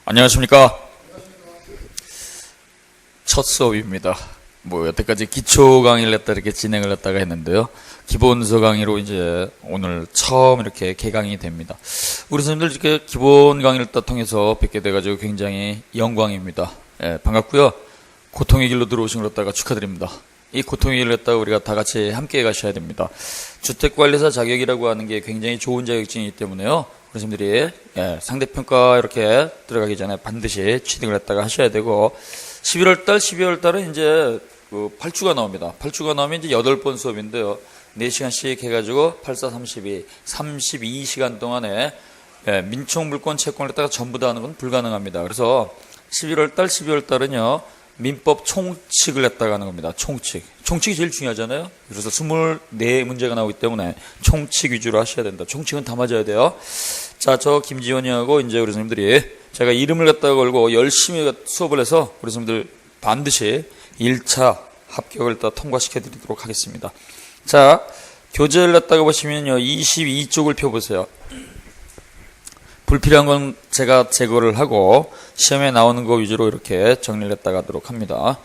안녕하십니까. 첫 수업입니다. 여태까지 기초 강의를 했다 이렇게 진행을 했다가 했는데요. 기본서 강의로 이제 오늘 처음 이렇게 개강이 됩니다. 우리 선생님들 이렇게 기본 강의를 딱 통해서 뵙게 돼가지고 굉장히 영광입니다. 반갑고요. 고통의 길로 들어오신 걸 갖다가 축하드립니다. 이 고통의 길을 갖다가 우리가 다 같이 함께 가셔야 됩니다. 주택관리사 자격이라고 하는 게 굉장히 좋은 자격증이기 때문에요. 우리 선생님들이 상대평가 이렇게 들어가기 전에 반드시 취득을 했다가 하셔야 되고, 11월달, 12월달은 이제 8주가 나옵니다. 8주가 나오면 이제 8번 수업인데요. 4시간씩 해가지고 8, 4, 32, 32시간 동안에 민총 물권 채권을 갖다가 전부 다 하는 건 불가능합니다. 그래서 11월달, 12월달은요. 민법 총칙을 했다가 하는 겁니다. 총칙. 총칙이 제일 중요하잖아요. 그래서 24문제가 나오기 때문에 총칙 위주로 하셔야 된다. 총칙은 다 맞아야 돼요. 자, 저 김지원이하고 이제 우리 선생님들이 제가 이름을 갖다가 걸고 열심히 수업을 해서 우리 선생님들 반드시 1차 합격을 다 통과시켜 드리도록 하겠습니다. 자, 교재를 갖다가 보시면요. 22쪽을 펴보세요. 불필요한 건 제가 제거를 하고 시험에 나오는 거 위주로 이렇게 정리를 했다가 하도록 합니다.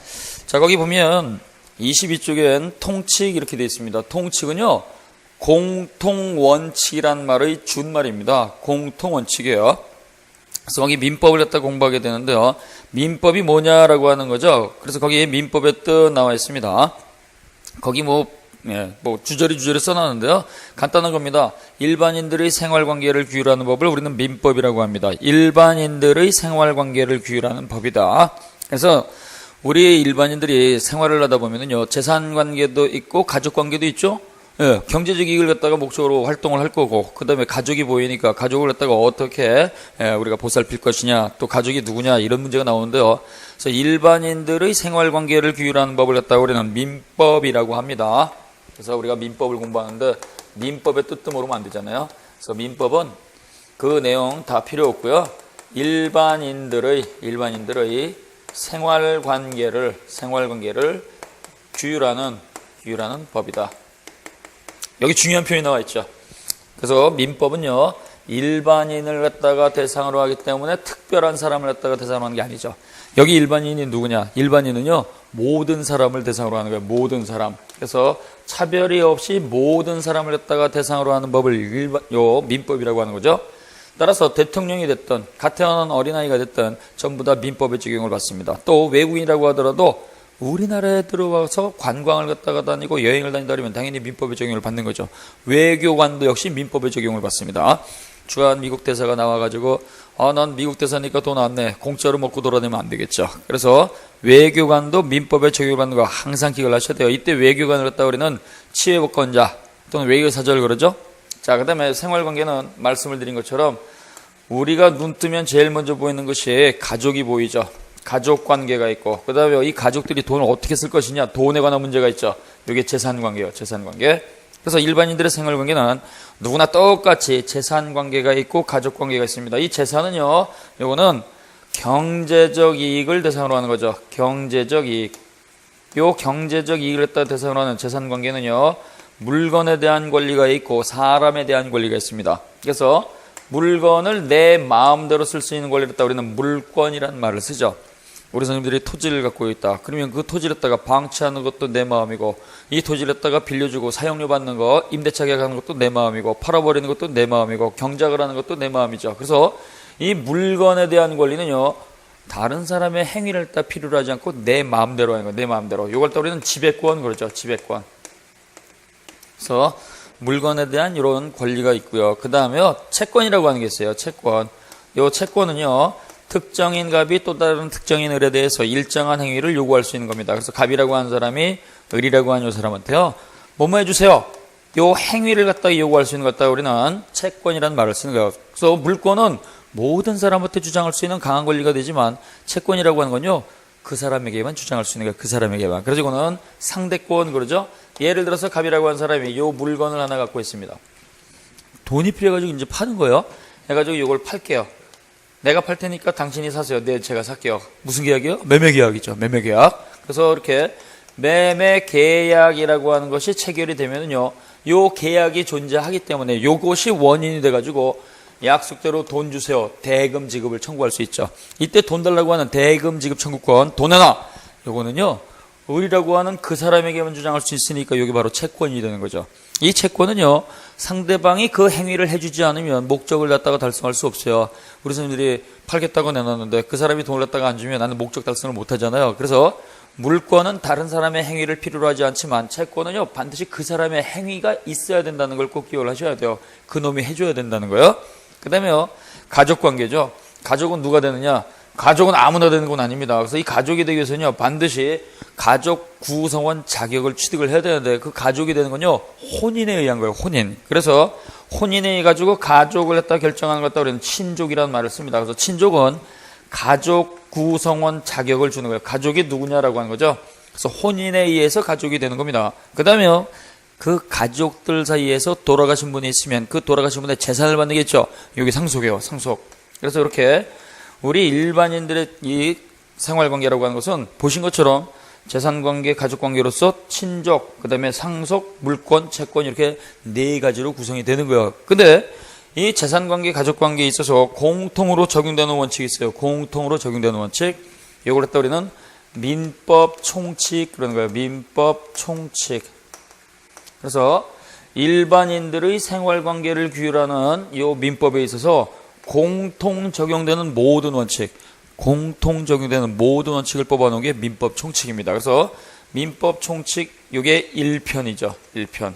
자, 거기 보면 22쪽엔 통칙 이렇게 되어 있습니다. 통칙은요, 공통원칙이란 말의 준말입니다. 공통원칙이에요. 그래서 거기 민법을 갖다 공부하게 되는데요. 민법이 뭐냐라고 하는 거죠. 그래서 거기에 민법의 뜻 나와 있습니다. 거기 주저리 써놨는데요. 간단한 겁니다. 일반인들의 생활관계를 규율하는 법을 우리는 민법이라고 합니다. 일반인들의 생활관계를 규율하는 법이다. 그래서 우리 일반인들이 생활을 하다 보면은요, 재산관계도 있고 가족관계도 있죠. 경제적 이익을 갖다가 목적으로 활동을 할 거고, 그 다음에 가족이 보이니까 가족을 갖다가 어떻게 우리가 보살필 것이냐, 또 가족이 누구냐, 이런 문제가 나오는데요. 그래서 일반인들의 생활관계를 규율하는 법을 갖다가 우리는 민법이라고 합니다. 그래서 우리가 민법을 공부하는데 민법의 뜻도 모르면 안 되잖아요. 그래서 민법은 그 내용 다 필요 없고요. 일반인들의 생활관계를 규율하는 법이다. 여기 중요한 표현이 나와 있죠. 그래서 민법은요, 일반인을 갖다가 대상으로 하기 때문에 특별한 사람을 갖다가 대상으로 하는 게 아니죠. 여기 일반인이 누구냐? 일반인은요, 모든 사람을 대상으로 하는 거예요. 모든 사람. 그래서 차별이 없이 모든 사람을 갖다가 대상으로 하는 법을 민법이라고 하는 거죠. 따라서 대통령이 됐든 갓 태어난 어린아이가 됐든 전부 다 민법의 적용을 받습니다. 또 외국인이라고 하더라도 우리나라에 들어와서 관광을 갖다가 다니고 여행을 다니다 그러면 당연히 민법의 적용을 받는 거죠. 외교관도 역시 민법의 적용을 받습니다. 주한 미국 대사가 나와가지고 난 미국 대사니까 돈 안 내, 공짜로 먹고 돌아다니면 안 되겠죠. 그래서 외교관도 민법에 적용을 받는 거 항상 기억을 하셔야 돼요. 이때 외교관을 갖다가 우리는 치외법권자 또는 외교사절 그러죠. 자, 그 다음에 생활관계는 말씀을 드린 것처럼 우리가 눈 뜨면 제일 먼저 보이는 것이 가족이 보이죠. 가족관계가 있고, 그 다음에 이 가족들이 돈을 어떻게 쓸 것이냐, 돈에 관한 문제가 있죠. 이게 재산관계예요. 재산관계. 그래서 일반인들의 생활관계는 누구나 똑같이 재산관계가 있고 가족관계가 있습니다. 이 재산은요, 요거는 경제적 이익을 대상으로 하는 거죠. 경제적 이익. 요 경제적 이익을 대상으로 하는 재산관계는요, 물건에 대한 권리가 있고 사람에 대한 권리가 있습니다. 그래서 물건을 내 마음대로 쓸 수 있는 권리를 갖다 우리는 물권이라는 말을 쓰죠. 우리 선생님들이 토지를 갖고 있다. 그러면 그 토지를 갖다가 방치하는 것도 내 마음이고, 이 토지를 갖다가 빌려주고 사용료 받는 거, 임대차 계약하는 것도 내 마음이고, 팔아버리는 것도 내 마음이고, 경작을 하는 것도 내 마음이죠. 그래서 이 물건에 대한 권리는요, 다른 사람의 행위를 다 필요로 하지 않고 내 마음대로 하는 거예요. 내 마음대로. 이걸 또 우리는 지배권 그러죠. 지배권. 그래서 물건에 대한 이런 권리가 있고요. 그 다음에 채권이라고 하는 게 있어요. 채권. 이 채권은요, 특정인 갑이 또 다른 특정인 을에 대해서 일정한 행위를 요구할 수 있는 겁니다. 그래서 갑이라고 하는 사람이 을이라고 하는 이 사람한테요, 뭐뭐 해주세요. 요 행위를 갖다가 요구할 수 있는 것 갖다가 우리는 채권이라는 말을 쓰는 거예요. 그래서 물권은 모든 사람한테 주장할 수 있는 강한 권리가 되지만, 채권이라고 하는 건요, 그 사람에게만 주장할 수 있는 거예요. 그 사람에게만. 그래서 이거는 상대권 그러죠. 예를 들어서 갑이라고 하는 사람이 요 물건을 하나 갖고 있습니다. 돈이 필요해가지고 이제 파는 거예요. 해가지고 이걸 팔게요. 내가 팔 테니까 당신이 사세요. 네, 제가 살게요. 무슨 계약이요? 매매 계약이죠. 매매 계약. 그래서 이렇게 매매 계약이라고 하는 것이 체결이 되면은요, 요 계약이 존재하기 때문에 요것이 원인이 돼가지고 약속대로 돈 주세요. 대금 지급을 청구할 수 있죠. 이때 돈 달라고 하는 대금 지급 청구권, 돈 내놔. 요거는요, 의리라고 하는 그 사람에게만 주장할 수 있으니까 이게 바로 채권이 되는 거죠. 이 채권은요, 상대방이 그 행위를 해주지 않으면 목적을 갖다가 달성할 수 없어요. 우리 선생님들이 팔겠다고 내놨는데 그 사람이 돈을 갖다가 안 주면 나는 목적 달성을 못 하잖아요. 그래서 물권은 다른 사람의 행위를 필요로 하지 않지만 채권은요, 반드시 그 사람의 행위가 있어야 된다는 걸 꼭 기억을 하셔야 돼요. 그 놈이 해줘야 된다는 거예요. 그 다음에요, 가족관계죠. 가족은 누가 되느냐? 가족은 아무나 되는 건 아닙니다. 그래서 이 가족이 되기 위해서는요, 반드시 가족 구성원 자격을 취득을 해야 되는데, 그 가족이 되는 건요, 혼인에 의한 거예요. 혼인. 그래서 혼인에 의해 가지고 가족을 갖다 결정하는 것 같다 우리는 친족이라는 말을 씁니다. 그래서 친족은 가족 구성원 자격을 주는 거예요. 가족이 누구냐라고 하는 거죠. 그래서 혼인에 의해서 가족이 되는 겁니다. 그 다음에요, 그 가족들 사이에서 돌아가신 분이 있으면 그 돌아가신 분의 재산을 받는 게 있죠. 여기 상속이에요. 상속. 그래서 이렇게 우리 일반인들의 이 생활관계라고 하는 것은 보신 것처럼 재산관계, 가족관계로서 친족, 그 다음에 상속, 물권, 채권 이렇게 네 가지로 구성이 되는 거예요. 근데 이 재산관계, 가족관계에 있어서 공통으로 적용되는 원칙이 있어요. 공통으로 적용되는 원칙. 이걸 갖다 우리는 민법 총칙 그러는 거예요. 민법 총칙. 그래서 일반인들의 생활관계를 규율하는 이 민법에 있어서 공통 적용되는 모든 원칙, 공통 적용되는 모든 원칙을 뽑아놓은 게 민법 총칙입니다. 그래서 민법 총칙 이게 1편이죠. 1편.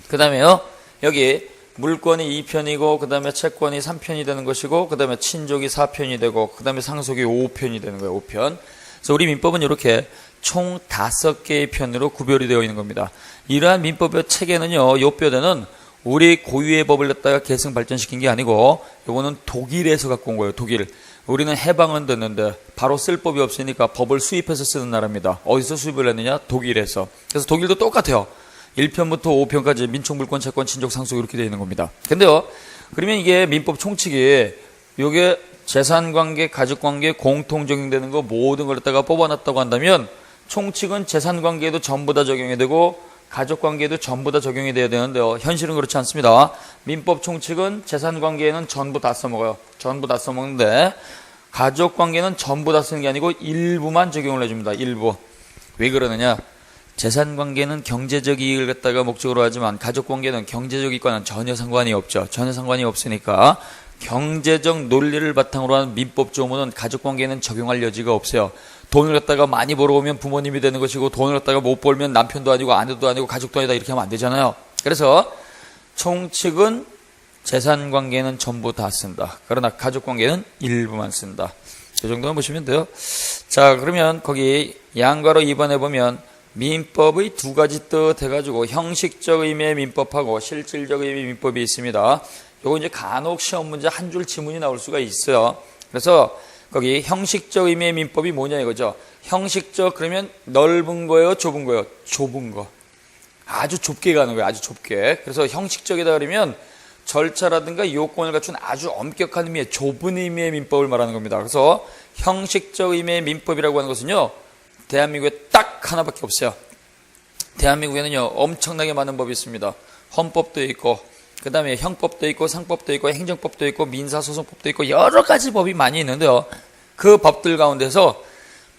그 다음에요, 여기 물권이 2편이고 그 다음에 채권이 3편이 되는 것이고 그 다음에 친족이 4편이 되고 그 다음에 상속이 5편이 되는 거예요. 5편. 그래서 우리 민법은 이렇게 총 5개의 편으로 구별이 되어 있는 겁니다. 이러한 민법의 체계는요, 요 뼈대는 우리 고유의 법을 갖다가 계승 발전시킨 게 아니고 요거는 독일에서 갖고 온 거예요. 독일. 우리는 해방은 됐는데 바로 쓸 법이 없으니까 법을 수입해서 쓰는 나라입니다. 어디서 수입을 했느냐? 독일에서. 그래서 독일도 똑같아요. 1편부터 5편까지 민촉, 물권, 채권, 친족, 상속 이렇게 되어 있는 겁니다. 근데요, 그러면 이게 민법 총칙이 요게 재산관계, 가족관계 공통 적용되는 거 모든 걸 갖다가 뽑아놨다고 한다면 총칙은 재산관계에도 전부 다 적용이 되고 가족관계에도 전부 다 적용이 돼야 되는데요. 현실은 그렇지 않습니다. 민법 총칙은 재산관계에는 전부 다 써먹어요. 전부 다 써먹는데 가족관계는 전부 다 쓰는 게 아니고 일부만 적용을 해줍니다. 일부. 왜 그러느냐? 재산관계는 경제적 이익을 갖다가 목적으로 하지만 가족관계는 경제적 이익과는 전혀 상관이 없죠. 전혀 상관이 없으니까 경제적 논리를 바탕으로 한 민법 조문은 가족관계에는 적용할 여지가 없어요. 돈을 갖다가 많이 벌어오면 부모님이 되는 것이고 돈을 갖다가 못 벌면 남편도 아니고 아내도 아니고 가족도 아니다 이렇게 하면 안 되잖아요. 그래서 총칙은 재산관계는 전부 다 쓴다. 그러나 가족관계는 일부만 쓴다. 이 정도만 보시면 돼요. 자, 그러면 거기 양가로 2번에 보면 민법의 두 가지 뜻 해가지고 형식적 의미의 민법하고 실질적 의미의 민법이 있습니다. 요거 이제 간혹 시험 문제 한 줄 지문이 나올 수가 있어요. 그래서 거기 형식적 의미의 민법이 뭐냐 이거죠. 형식적 그러면 넓은 거예요, 좁은 거예요? 좁은 거. 아주 좁게 가는 거예요. 아주 좁게. 그래서 형식적이다 그러면 절차라든가 요건을 갖춘 아주 엄격한 의미의 좁은 의미의 민법을 말하는 겁니다. 그래서 형식적 의미의 민법이라고 하는 것은요, 대한민국에 딱 하나밖에 없어요. 대한민국에는요, 엄청나게 많은 법이 있습니다. 헌법도 있고 그 다음에 형법도 있고 상법도 있고 행정법도 있고 민사소송법도 있고 여러 가지 법이 많이 있는데요. 그 법들 가운데서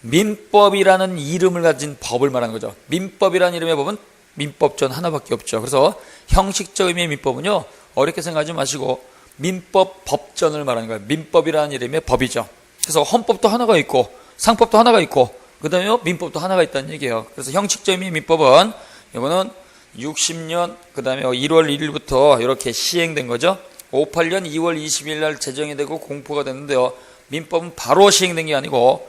민법이라는 이름을 가진 법을 말하는 거죠. 민법이라는 이름의 법은 민법전 하나밖에 없죠. 그래서 형식적 의미의 민법은요, 어렵게 생각하지 마시고 민법 법전을 말하는 거예요. 민법이라는 이름의 법이죠. 그래서 헌법도 하나가 있고 상법도 하나가 있고 그 다음에 민법도 하나가 있다는 얘기예요. 그래서 형식적 의미의 민법은 이거는 60년 그 다음에 1월 1일부터 이렇게 시행된 거죠. 58년 2월 20일 날 제정이 되고 공포가 됐는데요. 민법은 바로 시행된 게 아니고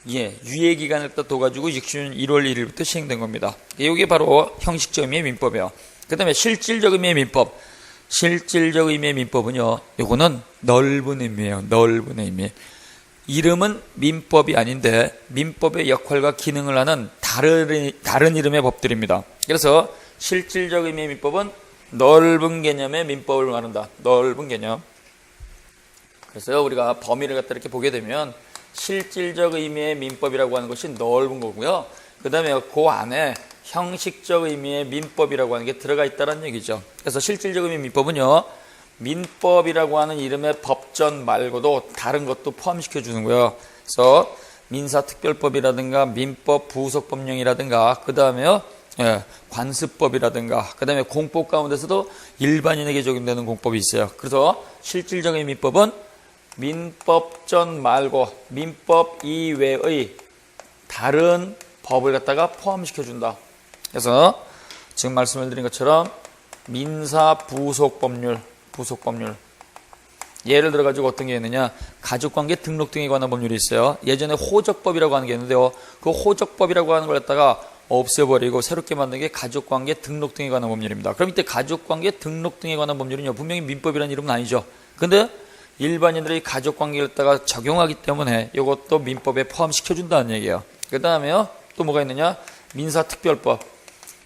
유예 기간을 또 둬가지고 60년 1월 1일부터 시행된 겁니다. 이게 바로 형식적 의미의 민법이에요. 그 다음에 실질적 의미의 민법. 실질적 의미의 민법은요, 요거는 넓은 의미예요. 넓은 의미. 이름은 민법이 아닌데 민법의 역할과 기능을 하는 다른 이름의 법들입니다. 그래서 실질적 의미의 민법은 넓은 개념의 민법을 말한다. 넓은 개념. 그래서 우리가 범위를 갖다 이렇게 보게 되면 실질적 의미의 민법이라고 하는 것이 넓은 거고요. 그 다음에 그 안에 형식적 의미의 민법이라고 하는 게 들어가 있다는 얘기죠. 그래서 실질적 의미의 민법은요, 민법이라고 하는 이름의 법전 말고도 다른 것도 포함시켜 주는 거예요. 그래서 민사특별법이라든가 민법 부속법령이라든가 그 다음에요 관습법이라든가 그 다음에 공법 가운데서도 일반인에게 적용되는 공법이 있어요. 그래서 실질적인 민법은 민법전 말고 민법 이외의 다른 법을 갖다가 포함시켜 준다. 그래서 지금 말씀을 드린 것처럼 민사 부속법률 예를 들어 가지고 어떤 게 있느냐, 가족관계 등록 등에 관한 법률이 있어요. 예전에 호적법이라고 하는 게 있는데요, 그 호적법이라고 하는 걸 갖다가 없애버리고 새롭게 만든 게 가족관계 등록 등에 관한 법률입니다. 그럼 이때 가족관계 등록 등에 관한 법률은요 분명히 민법이라는 이름은 아니죠. 근데 일반인들이 가족관계를 갖다가 적용하기 때문에 이것도 민법에 포함시켜준다는 얘기예요. 그 다음에요 또 뭐가 있느냐, 민사특별법.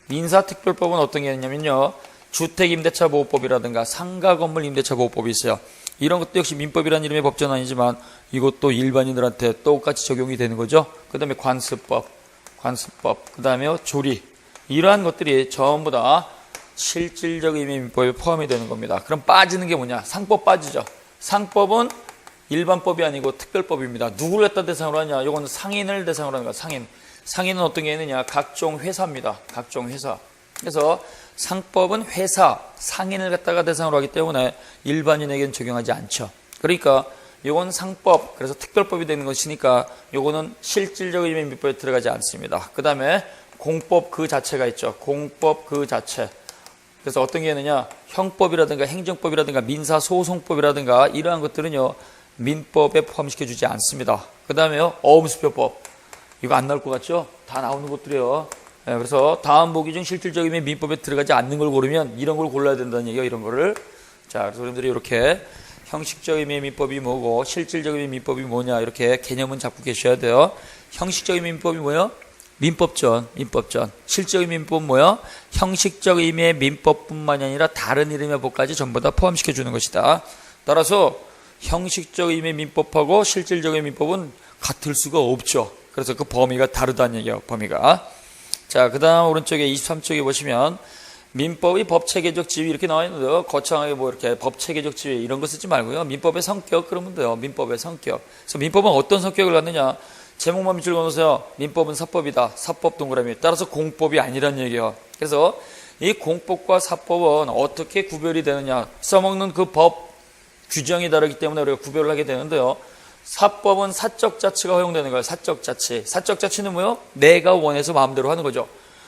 민사특별법은 어떤 게 있냐면요, 주택임대차보호법이라든가 상가건물 임대차보호법이 있어요. 이런 것도 역시 민법이라는 이름의 법전 아니지만 이것도 일반인들한테 똑같이 적용이 되는 거죠. 그 다음에 관습법, 그 다음에 조리, 이러한 것들이 전부 다 실질적 의미의 민법에 포함이 되는 겁니다. 그럼 빠지는 게 뭐냐, 상법 빠지죠. 상법은 일반법이 아니고 특별법입니다. 누구를 갖다 대상으로 하냐, 이거는 상인을 대상으로 하는 거야. 상인은 어떤 게 있느냐, 각종 회사입니다. 각종 회사. 그래서 상법은 회사, 상인을 갖다가 대상으로 하기 때문에 일반인에게는 적용하지 않죠. 그러니까 요건 상법, 그래서 특별법이 되는 것이니까 요거는 실질적 의미의 민법에 들어가지 않습니다. 그 다음에 공법 그 자체가 있죠. 공법 그 자체. 그래서 어떤 게 있느냐, 형법이라든가 행정법이라든가 민사소송법이라든가 이러한 것들은요 민법에 포함시켜주지 않습니다. 그 다음에요 어음수표법. 이거 안 나올 것 같죠? 다 나오는 것들이에요. 네, 그래서 다음 보기 중 실질적 의미의 민법에 들어가지 않는 걸 고르면 이런 걸 골라야 된다는 얘기예요. 이런 거를. 자, 그래서 여러분들이 이렇게 형식적 의미의 민법이 뭐고 실질적 의미의 민법이 뭐냐, 이렇게 개념은 잡고 계셔야 돼요. 형식적 의미의 민법이 뭐예요? 민법전. 실질적 의미의 민법은 뭐예요? 형식적 의미의 민법뿐만이 아니라 다른 이름의 법까지 전부 다 포함시켜 주는 것이다. 따라서 형식적 의미의 민법하고 실질적 의미의 민법은 같을 수가 없죠. 그래서 그 범위가 다르다는 얘기예요. 범위가. 자, 그 다음 오른쪽에 23쪽에 보시면 민법의 법체계적 지위 이렇게 나와 있는데요. 거창하게 뭐 이렇게 법체계적 지위 이런 거 쓰지 말고요. 민법의 성격 그러면 돼요. 민법의 성격. 그래서 민법은 어떤 성격을 갖느냐. 제목만 밑줄 그어놓으세요. 민법은 사법이다. 사법 동그라미. 따라서 공법이 아니란 얘기예요. 그래서 이 공법과 사법은 어떻게 구별이 되느냐. 써먹는 그 법 규정이 다르기 때문에 우리가 구별을 하게 되는데요. 사법은 사적 자치가 허용되는 거예요. 사적 자치. 사적 자치는 뭐예요? 내가 원해서 마음대로 하는 거죠.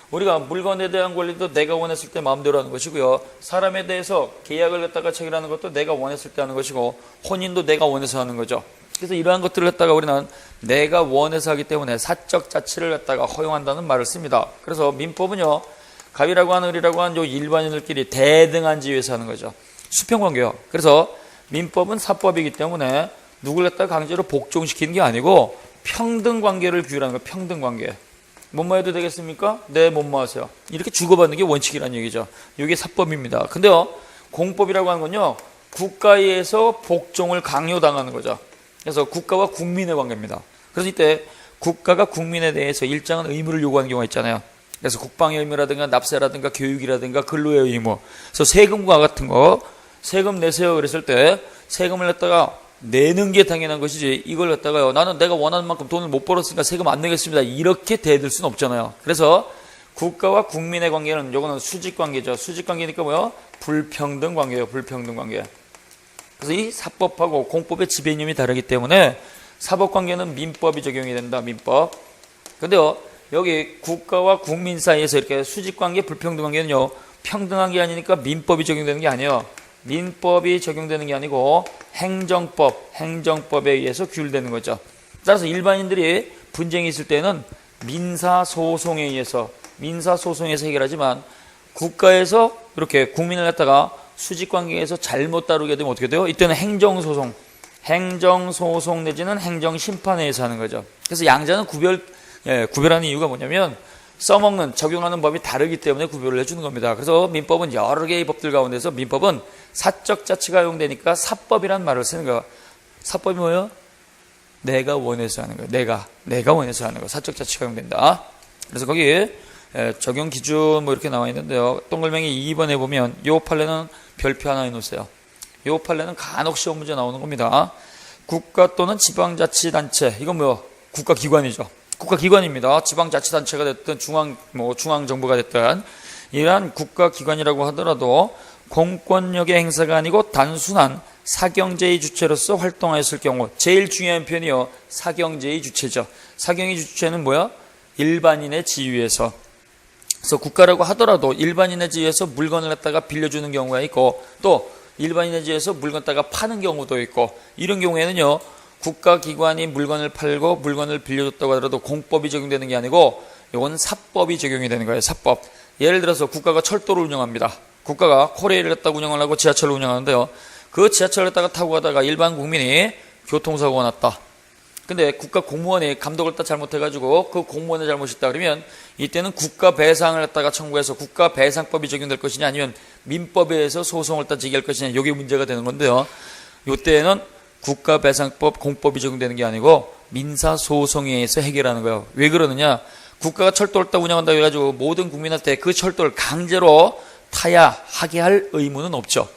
우리가 물건에 대한 권리도 내가 원했을 때 마음대로 하는 것이고요. 사람에 대해서 계약을 갖다가 체결하는 것도 내가 원했을 때 하는 것이고, 혼인도 내가 원해서 하는 거죠. 그래서 이러한 것들을 갖다가 우리는 내가 원해서 하기 때문에 사적 자치를 갖다가 허용한다는 말을 씁니다. 그래서 민법은요, 갑이라고 하는 을이라고 하는 요 일반인들끼리 대등한 지위에서 하는 거죠. 수평관계요. 그래서 민법은 사법이기 때문에 누굴 갖다가 강제로 복종시키는 게 아니고 평등관계를 규율하는 거예요. 평등관계. 뭐뭐 해도 되겠습니까? 네, 뭐뭐 하세요. 이렇게 주고받는 게 원칙이라는 얘기죠. 이게 사법입니다. 근데요, 공법이라고 하는 건요, 국가에 의해서 복종을 강요당하는 거죠. 그래서 국가와 국민의 관계입니다. 그래서 이때 국가가 국민에 대해서 일정한 의무를 요구하는 경우가 있잖아요. 그래서 국방의 의무라든가 납세라든가 교육이라든가 근로의 의무. 그래서 세금과 같은 거, 세금 내세요 그랬을 때 세금을 갖다가 내는 게 당연한 것이지, 이걸 갖다가요, 나는 내가 원하는 만큼 돈을 못 벌었으니까 세금 안 내겠습니다, 이렇게 대들 수는 없잖아요. 그래서 국가와 국민의 관계는 요거는 수직관계죠. 수직관계니까 뭐요? 불평등 관계예요. 불평등 관계. 그래서 이 사법하고 공법의 지배 이념이 다르기 때문에 사법관계는 민법이 적용이 된다. 민법. 근데요, 여기 국가와 국민 사이에서 이렇게 수직관계, 불평등관계는요, 평등한 게 아니니까 민법이 적용되는 게 아니에요. 민법이 적용되는 게 아니고 행정법에 의해서 규율되는 거죠. 따라서 일반인들이 분쟁이 있을 때는 민사소송에 의해서 해결하지만, 국가에서 이렇게 국민을 갖다가 수직관계에서 잘못 다루게 되면 어떻게 돼요? 이때는 행정소송 내지는 행정심판에 의해서 하는 거죠. 그래서 양자는 구별하는 이유가 뭐냐면 써먹는, 적용하는 법이 다르기 때문에 구별을 해주는 겁니다. 그래서 민법은 여러 개의 법들 가운데서 민법은 사적 자치가 허용되니까 사법이란 말을 쓰는 거예요. 사법이 뭐예요? 내가 원해서 하는 거예요. 내가 원해서 하는 거. 사적 자치가 허용된다. 그래서 거기 적용 기준 뭐 이렇게 나와 있는데요. 동글맹이 2번에 보면 요 판례는 별표 하나 해놓으세요. 요 판례는 간혹 시험 문제 나오는 겁니다. 국가 또는 지방자치단체, 이건 뭐 국가기관이죠. 국가기관입니다. 지방자치단체가 됐든 중앙정부가 됐든 이러한 국가기관이라고 하더라도 공권력의 행사가 아니고 단순한 사경제의 주체로서 활동하였을 경우, 제일 중요한 표현이요, 사경제의 주체죠. 사경의 주체는 뭐야? 일반인의 지위에서. 그래서 국가라고 하더라도 일반인의 지위에서 물건을 갖다가 빌려주는 경우가 있고, 또 일반인의 지위에서 물건 갖다가 파는 경우도 있고, 이런 경우에는요, 국가기관이 물건을 팔고 물건을 빌려줬다고 하더라도 공법이 적용되는 게 아니고 이건 사법이 적용이 되는 거예요. 사법. 예를 들어서 국가가 철도를 운영합니다. 국가가 코레일을 갖다가 운영을 하고 지하철을 운영하는데요, 그 지하철을 갖다가 타고 가다가 일반 국민이 교통사고가 났다. 근데 국가 공무원이 감독을 딱 잘못해가지고 그 공무원의 잘못이 있다 그러면 이때는 국가 배상을 갖다가 청구해서 국가 배상법이 적용될 것이냐, 아니면 민법에 의해서 소송을 딱 제기할 것이냐, 이게 문제가 되는 건데요, 이때는 국가 배상법, 공법이 적용되는 게 아니고 민사소송에 의해서 해결하는 거예요. 왜 그러느냐? 국가가 철도를 딱 운영한다고 해가지고 모든 국민한테 그 철도를 강제로 타야 하게 할 의무는 없죠.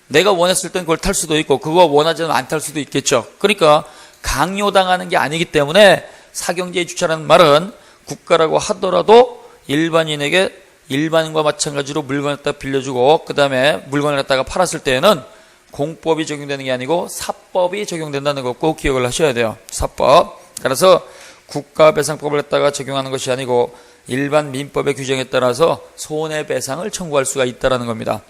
내가 원했을 땐 그걸 탈 수도 있고, 그거 원하지 않으면 안 탈 수도 있겠죠. 그러니까 강요당하는 게 아니기 때문에 사경제의 주체라는 말은 국가라고 하더라도 일반인에게 일반인과 마찬가지로 물건을 갖다 빌려주고 그 다음에 물건을 갖다가 팔았을 때에는 공법이 적용되는 게 아니고 사법이 적용된다는 거 꼭 기억을 하셔야 돼요. 사법. 따라서 국가배상법을 갖다가 적용하는 것이 아니고 일반 민법의 규정에 따라서 손해배상을 청구할 수가 있다는 겁니다.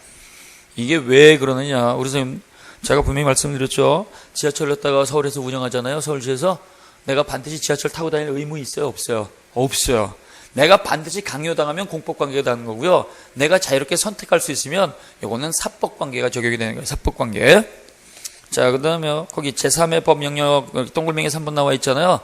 이게 왜 그러느냐? 우리 선생님, 제가 분명히 말씀드렸죠. 지하철을 갖다가 서울에서 운영하잖아요. 서울시에서. 내가 반드시 지하철 타고 다닐 의무 있어요? 없어요? 없어요. 내가 반드시 강요당하면 공법관계가 되는 거고요. 내가 자유롭게 선택할 수 있으면 이거는 사법관계가 적용이 되는 거예요. 사법관계. 자, 그 다음에 거기 제3의 법 영역 동글명에 3번 나와 있잖아요.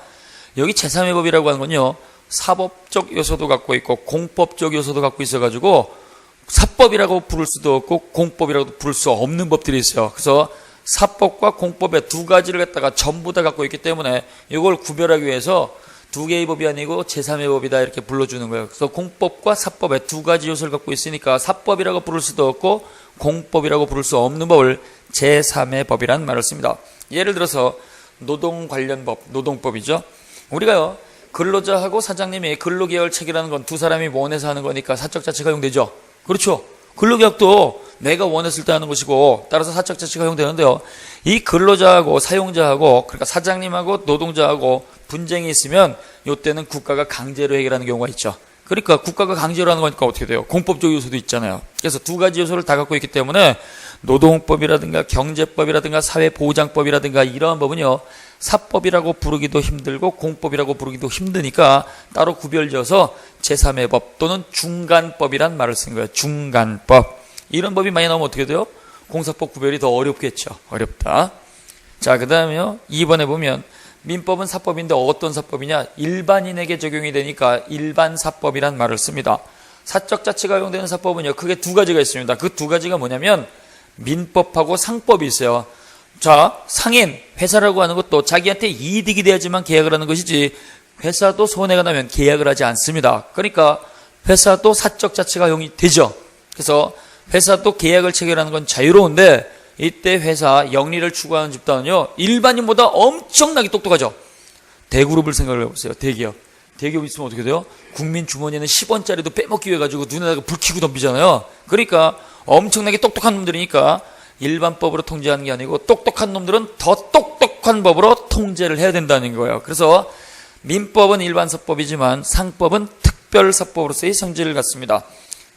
여기 제3의 법이라고 하는 건요, 사법적 요소도 갖고 있고 공법적 요소도 갖고 있어가지고 사법이라고 부를 수도 없고 공법이라고 부를 수 없는 법들이 있어요. 그래서 사법과 공법의 두 가지를 갖다가 전부 다 갖고 있기 때문에 이걸 구별하기 위해서 두 개의 법이 아니고 제3의 법이다 이렇게 불러주는 거예요. 그래서 공법과 사법의 두 가지 요소를 갖고 있으니까 사법이라고 부를 수도 없고 공법이라고 부를 수 없는 법을 제3의 법이라는 말을 씁니다. 예를 들어서 노동 관련 법, 노동법이죠. 우리가요, 근로자하고 사장님이 근로계약을 체결하는 건 두 사람이 원해서 하는 거니까 사적 자치가 허용되죠. 그렇죠. 근로계약도 내가 원했을 때 하는 것이고 따라서 사적 자치가 허용되는데요, 이 근로자하고 사용자하고, 그러니까 사장님하고 노동자하고 분쟁이 있으면 이때는 국가가 강제로 해결하는 경우가 있죠. 그러니까 국가가 강제로 하는 거니까 어떻게 돼요? 공법적 요소도 있잖아요. 그래서 두 가지 요소를 다 갖고 있기 때문에 노동법이라든가 경제법이라든가 사회보장법이라든가 이러한 법은요, 사법이라고 부르기도 힘들고 공법이라고 부르기도 힘드니까 따로 구별지어서 제3의 법 또는 중간법이란 말을 쓴 거예요. 중간법. 이런 법이 많이 나오면 어떻게 돼요? 공사법 구별이 더 어렵겠죠. 어렵다. 자, 그 다음에요, 2번에 보면 민법은 사법인데 어떤 사법이냐? 일반인에게 적용이 되니까 일반사법이란 말을 씁니다. 사적 자치가 허용되는 사법은요, 크게 두 가지가 있습니다. 그 두 가지가 뭐냐면 민법하고 상법이 있어요. 자, 상인, 회사라고 하는 것도 자기한테 이득이 돼야지만 계약을 하는 것이지 회사도 손해가 나면 계약을 하지 않습니다. 그러니까 회사도 사적 자치가 허용이 되죠. 그래서 회사도 계약을 체결하는 건 자유로운데 이때 회사 영리를 추구하는 집단은요, 일반인보다 엄청나게 똑똑하죠. 대그룹을 생각을 해보세요. 대기업. 대기업 있으면 어떻게 돼요? 국민 주머니에는 10원짜리도 빼먹기 위해 가지고 눈에다가 불 켜고 덤비잖아요. 그러니까 엄청나게 똑똑한 놈들이니까 일반법으로 통제하는 게 아니고 똑똑한 놈들은 더 똑똑한 법으로 통제를 해야 된다는 거예요. 그래서 민법은 일반사법이지만 상법은 특별사법으로서의 성질을 갖습니다.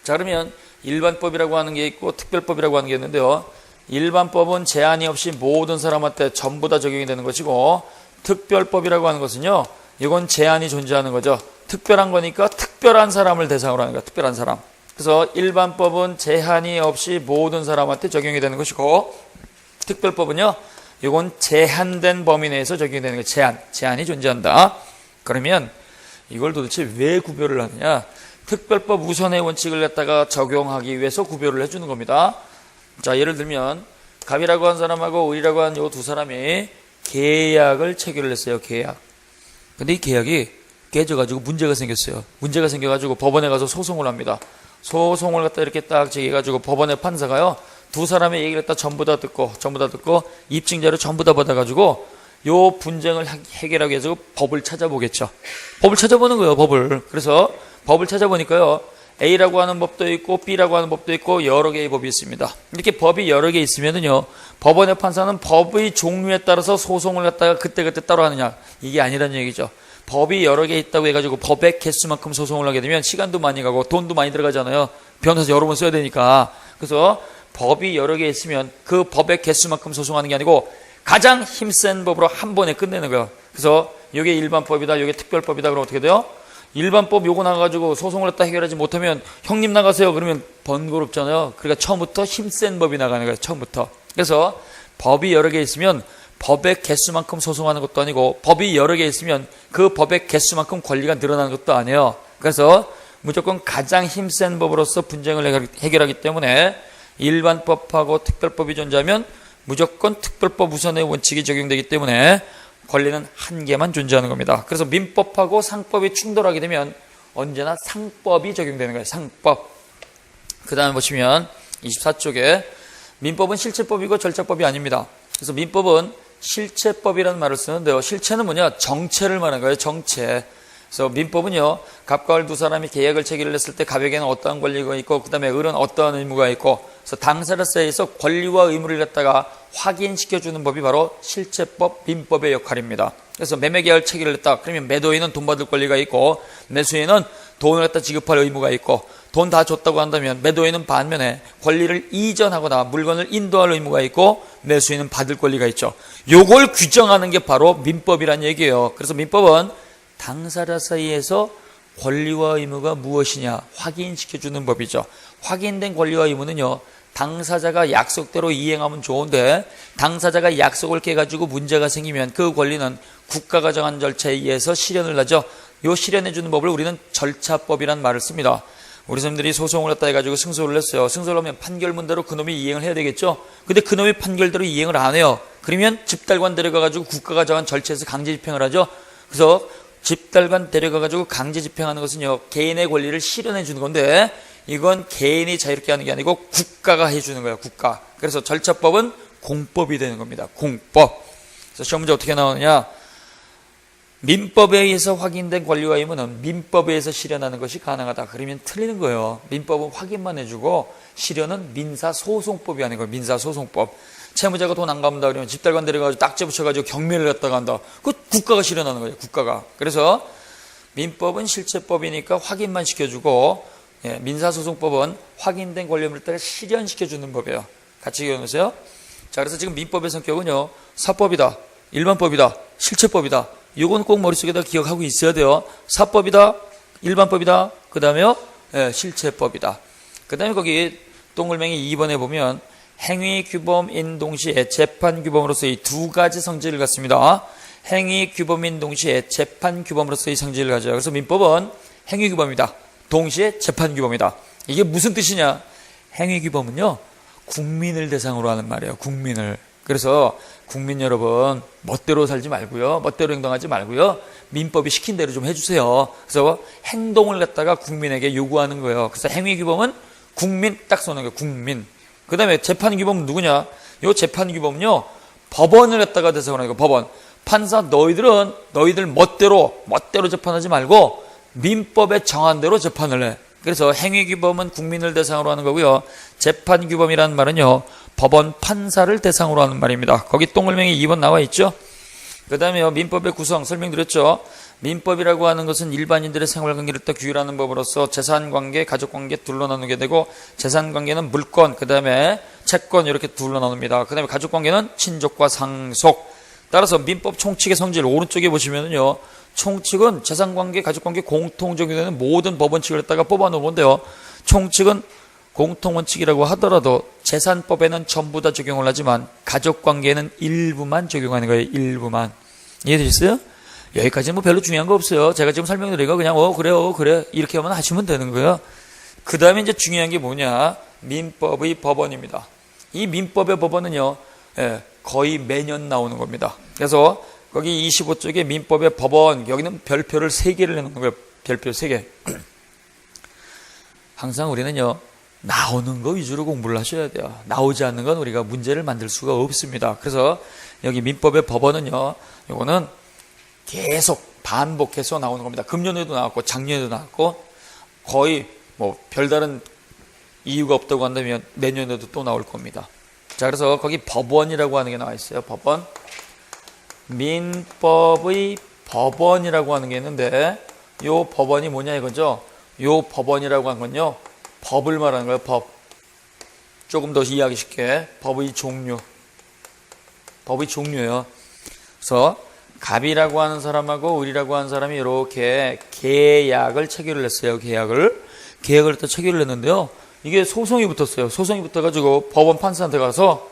자, 그러면 일반법이라고 하는 게 있고 특별법이라고 하는 게 있는데요, 일반법은 제한이 없이 모든 사람한테 전부 다 적용이 되는 것이고 특별법이라고 하는 것은요, 이건 제한이 존재하는 거죠. 특별한 거니까 특별한 사람을 대상으로 하는 거야. 특별한 사람. 그래서 일반법은 제한이 없이 모든 사람한테 적용이 되는 것이고 특별법은요, 이건 제한된 범위 내에서 적용이 되는 거예요. 제한이 존재한다. 그러면 이걸 도대체 왜 구별을 하느냐? 특별법 우선의 원칙을 갖다가 적용하기 위해서 구별을 해주는 겁니다. 자, 예를 들면 갑이라고 한 사람하고 을이라고 한 요 두 사람이 계약을 체결을 했어요. 계약. 근데 이 계약이 깨져가지고 문제가 생겼어요. 문제가 생겨가지고 법원에 가서 소송을 합니다. 소송을 갖다 이렇게 딱 제기해가지고 법원의 판사가요, 두 사람의 얘기를 갖다 전부 다 듣고 입증자료 전부 다 받아가지고 요 분쟁을 해결하기 위해서 법을 찾아보겠죠. 법을 찾아보는 거예요, 법을. 그래서 법을 찾아보니까요, A라고 하는 법도 있고 B라고 하는 법도 있고 여러 개의 법이 있습니다. 이렇게 법이 여러 개 있으면은요, 법원의 판사는 법의 종류에 따라서 소송을 갖다가 그때그때 따로 하느냐, 이게 아니라는 얘기죠. 법이 여러 개 있다고 해가지고 법의 개수만큼 소송을 하게 되면 시간도 많이 가고 돈도 많이 들어가잖아요. 변호사 여러 번 써야 되니까. 그래서 법이 여러 개 있으면 그 법의 개수만큼 소송하는 게 아니고 가장 힘센 법으로 한 번에 끝내는 거예요. 그래서 이게 일반법이다, 이게 특별법이다. 그러면 어떻게 돼요? 일반법 요거 나가가지고 소송을 갖다 해결하지 못하면 형님 나가세요. 그러면 번거롭잖아요. 그러니까 처음부터 힘센 법이 나가는 거예요. 처음부터. 그래서 법이 여러 개 있으면 법의 개수만큼 소송하는 것도 아니고 법이 여러 개 있으면 그 법의 개수만큼 권리가 늘어나는 것도 아니에요. 그래서 무조건 가장 힘센 법으로서 분쟁을 해결하기 때문에 일반법하고 특별법이 존재하면 무조건 특별법 우선의 원칙이 적용되기 때문에 권리는 한 개만 존재하는 겁니다. 그래서 민법하고 상법이 충돌하게 되면 언제나 상법이 적용되는 거예요. 상법. 그 다음에 보시면 24쪽에 민법은 실체법이고 절차법이 아닙니다. 그래서 민법은 실체법이라는 말을 쓰는데요. 실체는 뭐냐? 정체를 말하는 거예요. 정체. 그래서 민법은요, 갑과 을 두 사람이 계약을 체결을 했을 때 갑에게는 어떠한 권리가 있고 그 다음에 을은 어떠한 의무가 있고, 그래서 당사자사이에서 권리와 의무를 갖다가 확인시켜주는 법이 바로 실체법, 민법의 역할입니다. 그래서 매매계약을 체결을 했다. 그러면 매도인은 돈 받을 권리가 있고 매수인은 돈을 갖다 지급할 의무가 있고, 돈 다 줬다고 한다면 매도인은 반면에 권리를 이전하거나 물건을 인도할 의무가 있고 매수인은 받을 권리가 있죠. 요걸 규정하는 게 바로 민법이란 얘기예요. 그래서 민법은 당사자 사이에서 권리와 의무가 무엇이냐 확인시켜주는 법이죠. 확인된 권리와 의무는요, 당사자가 약속대로 이행하면 좋은데 당사자가 약속을 깨가지고 문제가 생기면 그 권리는 국가가 정한 절차에 의해서 실현을 하죠. 요 실현해주는 법을 우리는 절차법이란 말을 씁니다. 우리 사람들이 소송을 했다 해가지고 승소를 했어요. 승소를 하면 판결문대로 그놈이 이행을 해야 되겠죠. 근데 그놈이 판결대로 이행을 안 해요. 그러면 집달관 데려가가지고 국가가 정한 절차에서 강제 집행을 하죠. 그래서 집달관 데려가가지고 강제 집행하는 것은요, 개인의 권리를 실현해 주는 건데 이건 개인이 자유롭게 하는 게 아니고 국가가 해주는 거예요. 국가. 그래서 절차법은 공법이 되는 겁니다. 공법. 그래서 시험 문제 어떻게 나오느냐? 민법에 의해서 확인된 권리와 의무는 민법에 의해서 실현하는 것이 가능하다. 그러면 틀리는 거예요. 민법은 확인만 해주고 실현은 민사소송법이 아닌 거예요. 민사소송법. 채무자가 돈 안 갚는다 그러면 집달관 데려가지고 딱지 붙여가지고 경매를 갖다가 한다. 그 국가가 실현하는 거예요. 국가가. 그래서 민법은 실체법이니까 확인만 시켜주고, 민사소송법은 확인된 권리를 갖다가 실현시켜주는 법이에요. 같이 기억해보세요. 자, 그래서 지금 민법의 성격은요, 사법이다, 일반법이다, 실체법이다. 요건 꼭 머릿속에다 기억하고 있어야 돼요. 사법이다, 일반법이다, 그 다음에요, 실체법이다. 그 다음에 거기 동글맹이 2번에 보면 행위규범인 동시에 재판규범으로서 이 두 가지 성질을 갖습니다. 행위규범인 동시에 재판규범으로서의 성질을 가져요. 그래서 민법은 행위규범이다, 동시에 재판규범이다. 이게 무슨 뜻이냐? 행위규범은요, 국민을 대상으로 하는 말이에요. 국민을. 그래서 국민 여러분, 멋대로 살지 말고요, 멋대로 행동하지 말고요, 민법이 시킨 대로 좀 해주세요. 그래서 행동을 갖다가 국민에게 요구하는 거예요. 그래서 행위규범은 국민 딱 쏘는 거예요. 국민. 그 다음에 재판규범은 누구냐? 요 재판규범은요, 법원을 갖다가 대상으로 하는 거예요. 법원. 판사 너희들 멋대로 재판하지 말고 민법에 정한 대로 재판을 해. 그래서 행위규범은 국민을 대상으로 하는 거고요. 재판규범이라는 말은요, 법원 판사를 대상으로 하는 말입니다. 거기 동글맹이 2번 나와 있죠. 그 다음에 민법의 구성 설명드렸죠. 민법이라고 하는 것은 일반인들의 생활관계를 또 규율하는 법으로서 재산관계, 가족관계 둘로 나누게 되고, 재산관계는 물권, 그 다음에 채권 이렇게 둘로 나눕니다. 그 다음에 가족관계는 친족과 상속. 따라서 민법 총칙의 성질 오른쪽에 보시면은요, 총칙은 재산관계, 가족관계 공통 적용되는 모든 법원칙을 갖다가 뽑아놓은 건데요, 총칙은 공통원칙이라고 하더라도 재산법에는 전부 다 적용을 하지만 가족관계는 일부만 적용하는 거예요. 일부만. 이해되셨어요? 여기까지는 뭐 별로 중요한 거 없어요. 제가 지금 설명드리니까 그냥 그래 이렇게 하면 하시면 되는 거예요. 그 다음에 이제 중요한 게 뭐냐? 민법의 법원입니다. 이 민법의 법원은요, 거의 매년 나오는 겁니다. 그래서 거기 25쪽에 민법의 법원, 여기는 별표를 3개를 해놓는 거예요. 별표 3개. 항상 우리는요, 나오는 거 위주로 공부를 하셔야 돼요. 나오지 않는 건 우리가 문제를 만들 수가 없습니다. 그래서 여기 민법의 법원은요, 이거는 계속 반복해서 나오는 겁니다. 금년에도 나왔고 작년에도 나왔고 거의 뭐 별다른 이유가 없다고 한다면 내년에도 또 나올 겁니다. 자, 그래서 거기 법원이라고 하는 게 나와 있어요. 법원. 민법의 법원이라고 하는 게 있는데 요 법원이 뭐냐 이거죠. 요 법원이라고 하는 건요, 법을 말하는 거예요. 법. 조금 더 이해하기 쉽게 법의 종류. 법의 종류예요. 그래서 갑이라고 하는 사람하고 을이라고 하는 사람이 이렇게 계약을 체결을 했어요. 계약을 또 체결을 했는데요, 이게 소송이 붙었어요. 소송이 붙어가지고 법원 판사한테 가서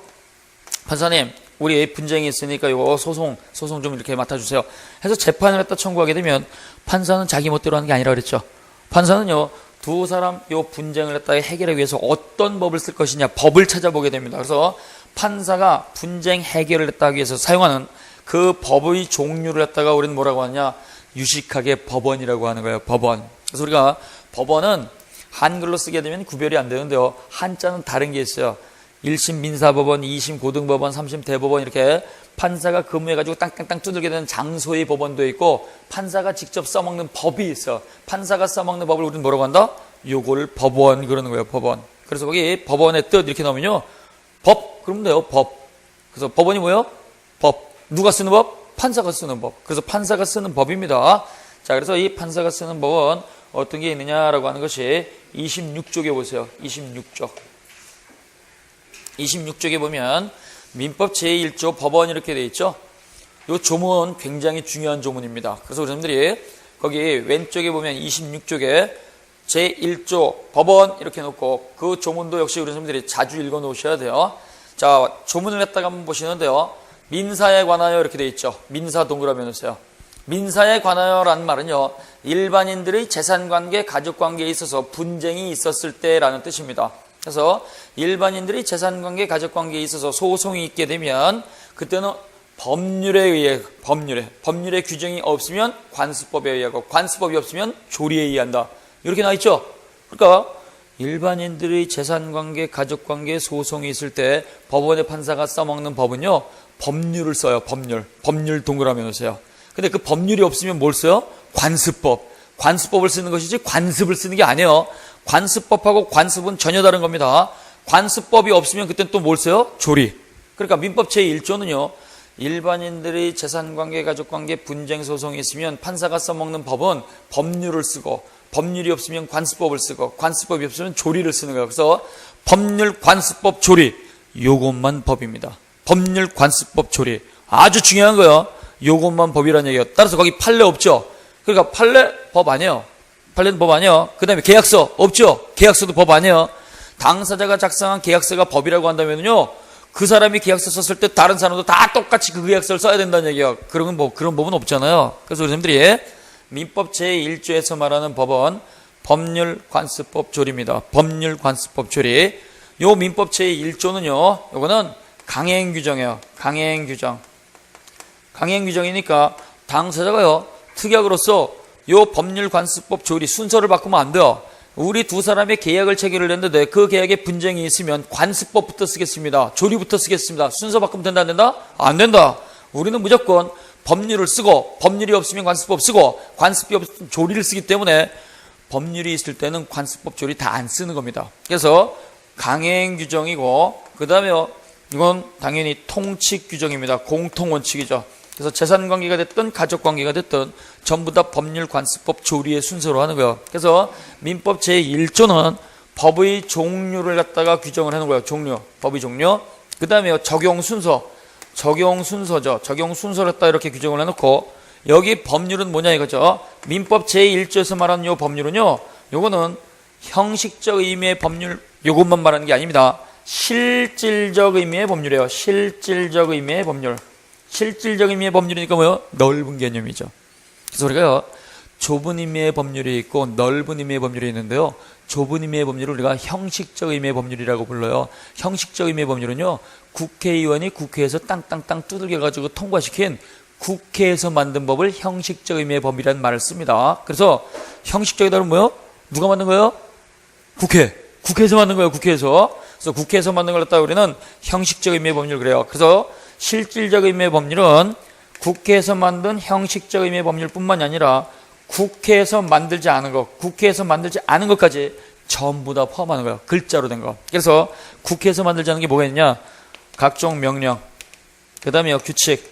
판사님, 우리 분쟁이 있으니까 이거 소송 좀 이렇게 맡아주세요 해서 재판을 했다 청구하게 되면 판사는 자기 멋대로 하는 게 아니라 그랬죠. 판사는요, 두 사람 요 분쟁을 갖다가 해결하기 위해서 어떤 법을 쓸 것이냐, 법을 찾아보게 됩니다. 그래서 판사가 분쟁 해결을 했다 하기 위해서 사용하는 그 법의 종류를 갖다가 우리는 뭐라고 하냐, 유식하게 법원이라고 하는 거예요. 법원. 그래서 우리가 법원은 한글로 쓰게 되면 구별이 안 되는데요, 한자는 다른 게 있어요. 1심 민사법원, 2심 고등법원, 3심 대법원, 이렇게 판사가 근무해가지고 땅땅땅 두들게 되는 장소의 법원도 있고 판사가 직접 써먹는 법이 있어. 판사가 써먹는 법을 우리는 뭐라고 한다? 요거를 법원 그러는 거예요. 법원. 그래서 거기 법원의 뜻 이렇게 나오면요, 법 그러면 돼요. 법. 그래서 법원이 뭐예요? 법. 누가 쓰는 법? 판사가 쓰는 법. 그래서 판사가 쓰는 법입니다. 자, 그래서 이 판사가 쓰는 법은 어떤 게 있느냐라고 하는 것이 26쪽에 보세요. 26쪽에 보면 민법 제1조 법원 이렇게 되어 있죠. 이 조문 굉장히 중요한 조문입니다. 그래서 여러분들이 거기 왼쪽에 보면 26쪽에 제1조 법원 이렇게 놓고 그 조문도 역시 여러분들이 자주 읽어 놓으셔야 돼요. 자, 조문을 갖다가 한번 보시는데요, 민사에 관하여 이렇게 되어 있죠. 민사 동그라미 놓으세요. 민사에 관하여라는 말은요, 일반인들의 재산관계, 가족관계에 있어서 분쟁이 있었을 때라는 뜻입니다. 그래서 일반인들의 재산관계, 가족관계에 있어서 소송이 있게 되면 그때는 법률에 의해 법률의 규정이 없으면 관습법에 의하고 관습법이 없으면 조리에 의한다. 이렇게 나와 있죠. 그러니까 일반인들의 재산관계, 가족관계에 소송이 있을 때 법원의 판사가 써먹는 법은요, 법률을 써요. 법률 동그라미 놓으세요. 근데 그 법률이 없으면 뭘 써요? 관습법을 쓰는 것이지 관습을 쓰는 게 아니에요. 관습법하고 관습은 전혀 다른 겁니다. 관습법이 없으면 그때는 또 뭘 써요? 조리. 그러니까 민법 제1조는요, 일반인들의 재산관계, 가족관계, 분쟁소송이 있으면 판사가 써먹는 법은 법률을 쓰고, 법률이 없으면 관습법을 쓰고, 관습법이 없으면 조리를 쓰는 거예요. 그래서 법률, 관습법, 조리, 요것만 법입니다. 법률, 관습법, 조리. 아주 중요한 거예요. 요것만 법이라는 얘기예요. 따라서 거기 판례 없죠. 그러니까 판례 법 아니에요. 판례는 법 아니에요. 그 다음에 계약서 없죠. 계약서도 법 아니에요. 당사자가 작성한 계약서가 법이라고 한다면요, 그 사람이 계약서 썼을 때 다른 사람도 다 똑같이 그 계약서를 써야 된다는 얘기예요. 그런 법은 없잖아요. 그래서 우리들이 민법 제1조에서 말하는 법은 법률, 관습법, 조리입니다. 법률, 관습법, 조리. 요 민법 제1조는요, 요거는 강행 규정이에요. 강행 규정이니까 당사자가요, 특약으로서 요 법률, 관습법, 조리 순서를 바꾸면 안 돼요. 우리 두 사람의 계약을 체결을 했는데 그 계약에 분쟁이 있으면 관습법부터 쓰겠습니다. 조리부터 쓰겠습니다. 순서 바꾸면 된다 안 된다? 안 된다. 우리는 무조건 법률을 쓰고, 법률이 없으면 관습법 쓰고, 관습이 없으면 조리를 쓰기 때문에 법률이 있을 때는 관습법, 조리 다 안 쓰는 겁니다. 그래서 강행 규정이고, 그 다음에 이건 당연히 통칙 규정입니다. 공통원칙이죠. 그래서 재산관계가 됐든 가족관계가 됐든 전부 다 법률, 관습법, 조리의 순서로 하는 거예요. 그래서 민법 제1조는 법의 종류를 갖다가 규정을 하는 거예요. 법의 종류. 그 다음에 적용 순서죠. 적용 순서를 갖다 이렇게 규정을 해놓고, 여기 법률은 뭐냐 이거죠. 민법 제1조에서 말하는 요 법률은요, 요거는 형식적 의미의 법률, 요것만 말하는 게 아닙니다. 실질적 의미의 법률이에요. 실질적 의미의 법률이니까 뭐요? 넓은 개념이죠. 그래서 우리가요, 좁은 의미의 법률이 있고 넓은 의미의 법률이 있는데요, 좁은 의미의 법률을 우리가 형식적 의미의 법률이라고 불러요. 형식적 의미의 법률은요, 국회의원이 국회에서 땅땅땅 두들겨가지고 통과시킨 국회에서 만든 법을 형식적 의미의 법이라는 말을 씁니다. 그래서 형식적이다는 뭐요? 누가 만든 거예요? 국회. 국회에서 만든 거예요, 국회에서. 그래서 국회에서 만든 걸 갖다가 우리는 형식적 의미의 법률 그래요. 그래서 실질적 의미의 법률은 국회에서 만든 형식적 의미의 법률뿐만이 아니라 국회에서 만들지 않은 것, 국회에서 만들지 않은 것까지 전부 다 포함하는 거예요. 글자로 된 거. 그래서 국회에서 만들지 않은 게 뭐가 있냐? 각종 명령, 그 다음에 규칙,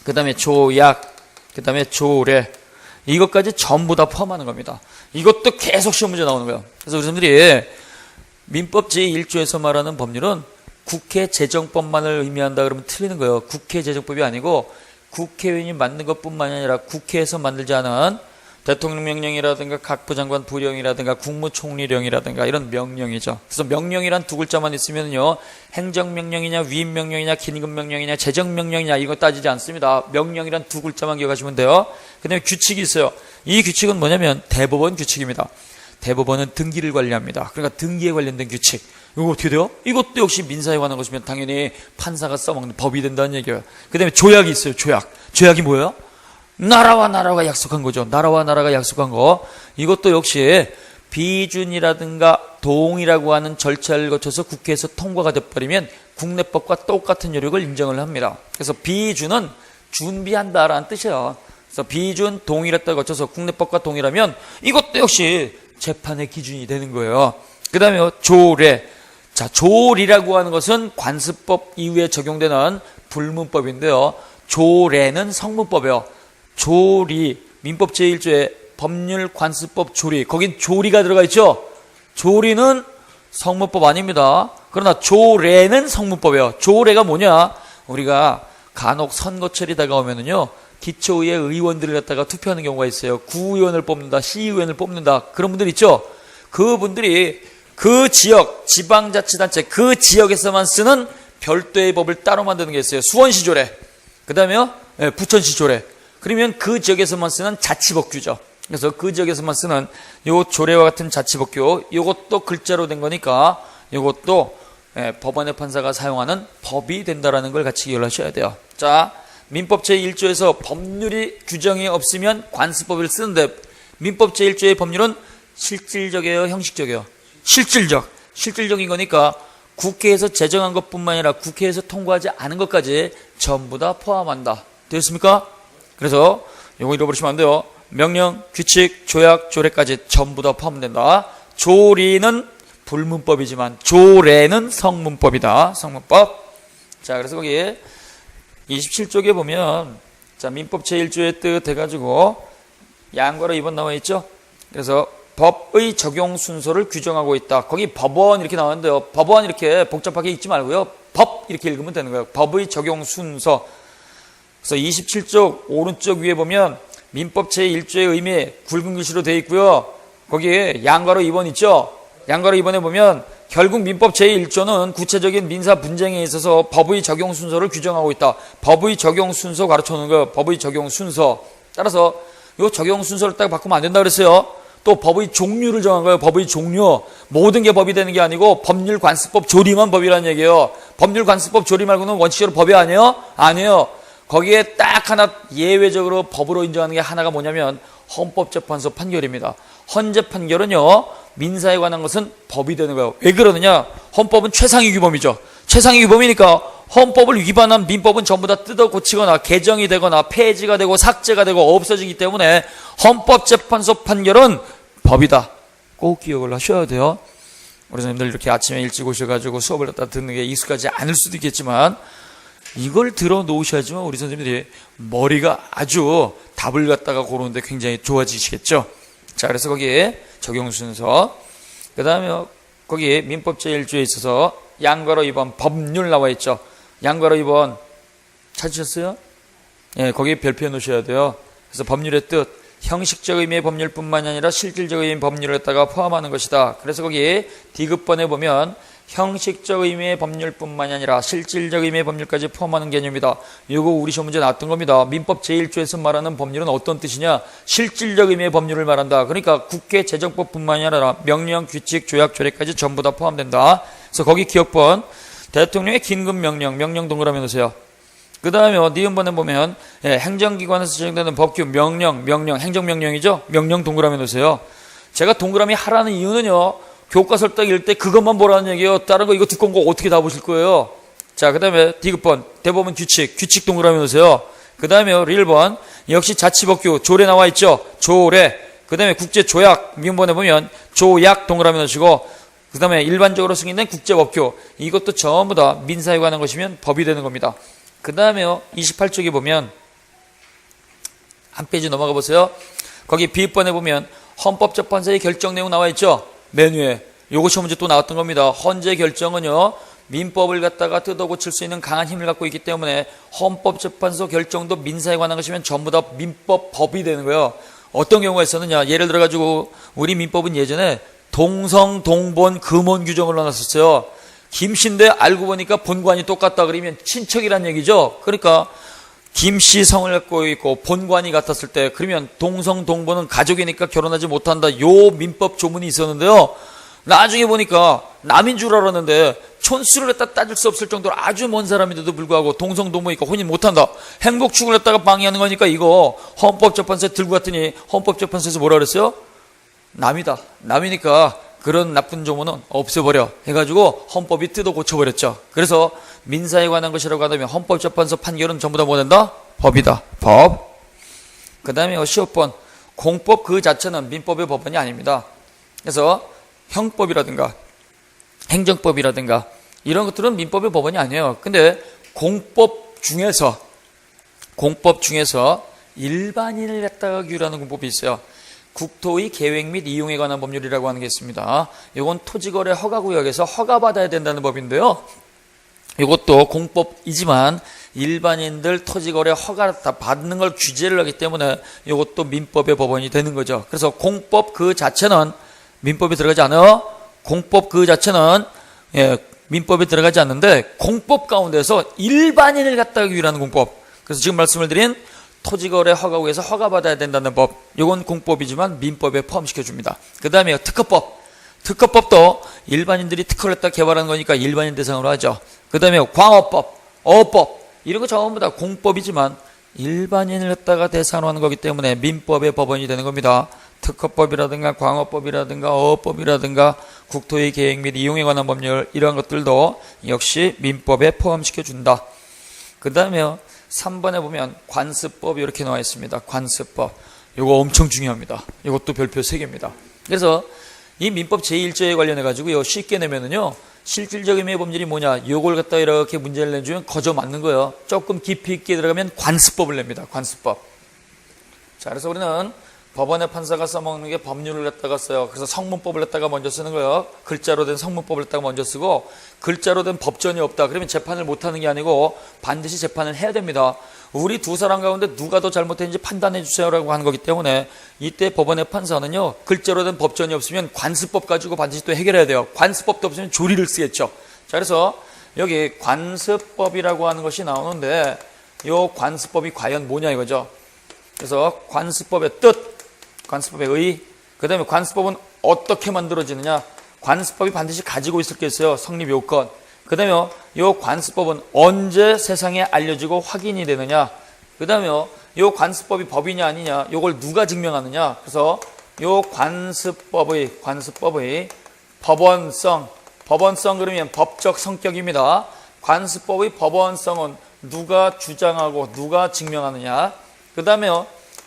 그 다음에 조약, 그 다음에 조례, 이것까지 전부 다 포함하는 겁니다. 이것도 계속 시험 문제 나오는 거예요. 그래서 우리 선생님들이 민법 제1조에서 말하는 법률은 국회 재정법만을 의미한다 그러면 틀리는 거예요. 국회 재정법이 아니고 국회의원이 만든 것뿐만이 아니라 국회에서 만들지 않은 대통령 명령이라든가 각부 장관 부령이라든가 국무총리령이라든가 이런 명령이죠. 그래서 명령이란 두 글자만 있으면요, 행정명령이냐 위임명령이냐 긴급명령이냐 재정명령이냐 이거 따지지 않습니다. 명령이란 두 글자만 기억하시면 돼요. 그 다음에 규칙이 있어요. 이 규칙은 뭐냐면 대법원 규칙입니다. 대법원은 등기를 관리합니다. 그러니까 등기에 관련된 규칙. 이거 어떻게 돼요? 이것도 역시 민사에 관한 것이면 당연히 판사가 써먹는 법이 된다는 얘기예요. 그 다음에 조약이 있어요. 조약. 조약이 뭐예요? 나라와 나라가 약속한 거죠. 나라와 나라가 약속한 거. 이것도 역시 비준이라든가 동이라고 하는 절차를 거쳐서 국회에서 통과가 돼버리면 국내법과 똑같은 효력을 인정을 합니다. 그래서 비준은 준비한다라는 뜻이에요. 그래서 비준, 동일했다 거쳐서 국내법과 동일하면 이것도 역시 재판의 기준이 되는 거예요. 그 다음에 조례. 자, 조리라고 하는 것은 관습법 이후에 적용되는 불문법인데요. 조례는 성문법이에요. 조리, 민법 제1조에 법률 관습법 조리, 거긴 조리가 들어가 있죠. 조리는 성문법 아닙니다. 그러나 조례는 성문법이에요. 조례가 뭐냐? 우리가 간혹 선거철이 다가오면은요, 기초의회 의원들을 갖다가 투표하는 경우가 있어요. 구의원을 뽑는다, 시의원을 뽑는다, 그런 분들 있죠. 그분들이 그 지역, 지방자치단체 그 지역에서만 쓰는 별도의 법을 따로 만드는 게 있어요. 수원시 조례, 그 다음에요, 부천시 조례. 그러면 그 지역에서만 쓰는 자치법규죠. 그래서 그 지역에서만 쓰는 요 조례와 같은 자치법규, 요것도 글자로 된 거니까 요것도 법원의 판사가 사용하는 법이 된다라는 걸 같이 기억하셔야 돼요. 자, 민법 제1조에서 법률이 규정이 없으면 관습법을 쓰는데 민법 제1조의 법률은 실질적이에요, 형식적이에요? 실질적인 거니까 국회에서 제정한 것뿐만 아니라 국회에서 통과하지 않은 것까지 전부 다 포함한다. 되었습니까? 그래서 이거 잃어버리시면 안 돼요. 명령, 규칙, 조약, 조례까지 전부 다 포함된다. 조리는 불문법이지만 조례는 성문법이다. 성문법. 자, 그래서 거기 27쪽에 보면, 자, 민법 제1조의 뜻 해가지고 양괄호 2번 나와 있죠. 그래서 법의 적용 순서를 규정하고 있다. 거기 법원 이렇게 나왔는데요. 법원 이렇게 복잡하게 읽지 말고요, 법 이렇게 읽으면 되는 거예요. 법의 적용 순서. 그래서 27쪽 오른쪽 위에 보면 민법 제1조의 의미 굵은 글씨로 되어 있고요. 거기에 양괄호 2번 있죠. 양괄호 2번에 보면 결국 민법 제1조는 구체적인 민사 분쟁에 있어서 법의 적용 순서를 규정하고 있다. 법의 적용 순서 가르쳐놓는 거예요. 법의 적용 순서. 따라서 이 적용 순서를 딱 바꾸면 안 된다 그랬어요. 또 법의 종류를 정한 거예요. 법의 종류. 모든 게 법이 되는 게 아니고 법률 관습법 조리만 법이라는 얘기예요. 법률 관습법 조리 말고는 원칙적으로 법이 아니에요? 아니에요. 거기에 딱 하나 예외적으로 법으로 인정하는 게 하나가 뭐냐면 헌법재판소 판결입니다. 헌재 판결은요, 민사에 관한 것은 법이 되는 거예요. 왜 그러느냐? 헌법은 최상위 규범이죠. 최상위 규범이니까 헌법을 위반한 민법은 전부 다 뜯어 고치거나 개정이 되거나 폐지가 되고 삭제가 되고 없어지기 때문에 헌법재판소 판결은 법이다. 꼭 기억을 하셔야 돼요. 우리 선생님들 이렇게 아침에 일찍 오셔가지고 수업을 갖다 듣는 게 익숙하지 않을 수도 있겠지만 이걸 들어 놓으셔야지만 우리 선생님들이 머리가 아주 답을 갖다가 고르는데 굉장히 좋아지시겠죠. 자, 그래서 거기에 적용 순서, 그 다음에 거기에 민법 제1조에 있어서 양괄호 2번 법률 나와 있죠. 양괄호 2번 찾으셨어요? 예, 거기에 별표해 놓으셔야 돼요. 그래서 법률의 뜻, 형식적 의미의 법률뿐만이 아니라 실질적 의미의 법률을 갖다가 포함하는 것이다. 그래서 거기에 D급번에 보면 형식적 의미의 법률뿐만이 아니라 실질적 의미의 법률까지 포함하는 개념이다. 이거 우리 시험 문제 나왔던 겁니다. 민법 제1조에서 말하는 법률은 어떤 뜻이냐? 실질적 의미의 법률을 말한다. 그러니까 국회 재정법뿐만이 아니라 명령, 규칙, 조약, 조례까지 전부 다 포함된다. 그래서 거기 기억번, 대통령의 긴급명령, 명령 동그라미 넣으세요. 그 다음에 니은번에 보면 행정기관에서 제정되는 법규, 명령, 행정명령이죠. 명령 동그라미 넣으세요. 제가 동그라미 하라는 이유는요, 교과서 딱 읽을 때 그것만 보라는 얘기예요. 다른 거 이거 두꺼운 거 어떻게 다 보실 거예요? 자, 그 다음에 디귿번 대법원 규칙 동그라미 놓으세요. 그 다음에 1번 역시 자치법규 조례 나와 있죠. 조례. 그 다음에 국제조약 민본에 보면 조약 동그라미 넣으시고 그 다음에 일반적으로 승인된 국제법규 이것도 전부 다 민사에 관한 것이면 법이 되는 겁니다. 그 다음에 28쪽에 보면 한 페이지 넘어가 보세요. 거기 B번에 보면 헌법재판소의 결정 내용 나와 있죠. 맨 위에 요거 시험 문제 또 나왔던 겁니다. 헌재 결정은요 민법을 갖다가 뜯어 고칠 수 있는 강한 힘을 갖고 있기 때문에 헌법재판소 결정도 민사에 관한 것이면 전부 다 민법 법이 되는 거예요. 어떤 경우가 있었느냐, 예를 들어 가지고 우리 민법은 예전에 동성 동본 금혼 규정을 넣어놨었어요. 김씨인데 알고 보니까 본관이 똑같다 그러면 친척이란 얘기죠. 그러니까 김씨 성을 갖고 있고 본관이 같았을 때 그러면 동성 동본은 가족이니까 결혼하지 못한다. 요 민법 조문이 있었는데요. 나중에 보니까 남인 줄 알았는데 촌수를 갖다 따질 수 없을 정도로 아주 먼 사람인데도 불구하고 동성 동본이니까 혼인 못한다. 행복축을 갖다가 방해하는 거니까 이거 헌법재판소에 들고 갔더니 헌법재판소에서 뭐라 그랬어요? 남이다. 남이니까 그런 나쁜 조문은 없애버려 해가지고 헌법이 뜯어 고쳐버렸죠. 그래서 민사에 관한 것이라고 하면 헌법재판소 판결은 전부 다 뭐 된다? 법이다. 법. 그 다음에 15번 공법 그 자체는 민법의 법원이 아닙니다. 그래서 형법이라든가 행정법이라든가 이런 것들은 민법의 법원이 아니에요. 근데 공법 중에서 일반인을 갖다가 규율하는 공법이 있어요. 국토의 계획 및 이용에 관한 법률이라고 하는 게 있습니다. 이건 토지거래 허가구역에서 허가받아야 된다는 법인데요. 이것도 공법이지만 일반인들 토지거래 허가 다 받는 걸 규제를 하기 때문에 이것도 민법의 법원이 되는 거죠. 그래서 공법 그 자체는 민법에 들어가지 않아요. 공법 그 자체는 민법에 들어가지 않는데 공법 가운데서 일반인을 갖다가 규율하는 공법. 그래서 지금 말씀을 드린 토지거래 허가구에서 허가받아야 된다는 법. 이건 공법이지만 민법에 포함시켜줍니다. 그 다음에 특허법. 특허법도 일반인들이 특허를 갖다 개발하는 거니까 일반인 대상으로 하죠. 그 다음에 광업법, 어법 이런 거 전부 다 공법이지만 일반인을 갖다가 대상으로 하는 거기 때문에 민법의 법원이 되는 겁니다. 특허법이라든가 광업법이라든가 어업법이라든가 국토의 계획 및 이용에 관한 법률 이러한 것들도 역시 민법에 포함시켜준다. 그 다음에 3번에 보면 관습법 이렇게 나와 있습니다. 관습법. 이거 엄청 중요합니다. 이것도 별표 3개입니다. 그래서 이 민법 제1조에 관련해 가지고 쉽게 내면은요. 실질적 의미의 법률이 뭐냐. 요걸 갖다 이렇게 문제를 내주면 거저 맞는 거예요. 조금 깊이 있게 들어가면 관습법을 냅니다. 관습법. 자, 그래서 우리는 법원의 판사가 써먹는 게 법률을 갖다가 써요. 그래서 성문법을 갖다가 먼저 쓰는 거예요. 글자로 된 성문법을 갖다가 먼저 쓰고 글자로 된 법전이 없다. 그러면 재판을 못하는 게 아니고 반드시 재판을 해야 됩니다. 우리 두 사람 가운데 누가 더 잘못했는지 판단해 주세요라고 하는 거기 때문에 이때 법원의 판사는요. 글자로 된 법전이 없으면 관습법 가지고 반드시 또 해결해야 돼요. 관습법도 없으면 조리를 쓰겠죠. 자, 그래서 여기 관습법이라고 하는 것이 나오는데 이 관습법이 과연 뭐냐 이거죠. 그래서 관습법의 뜻, 관습법의 의, 그 다음에 관습법은 어떻게 만들어지느냐. 관습법이 반드시 가지고 있을 게 있어요. 성립 요건. 그 다음에 이 관습법은 언제 세상에 알려지고 확인이 되느냐. 그 다음에 이 관습법이 법이냐 아니냐. 이걸 누가 증명하느냐. 그래서 이 관습법의 법원성 그러면 법적 성격입니다. 관습법의 법원성은 누가 주장하고 누가 증명하느냐. 그 다음에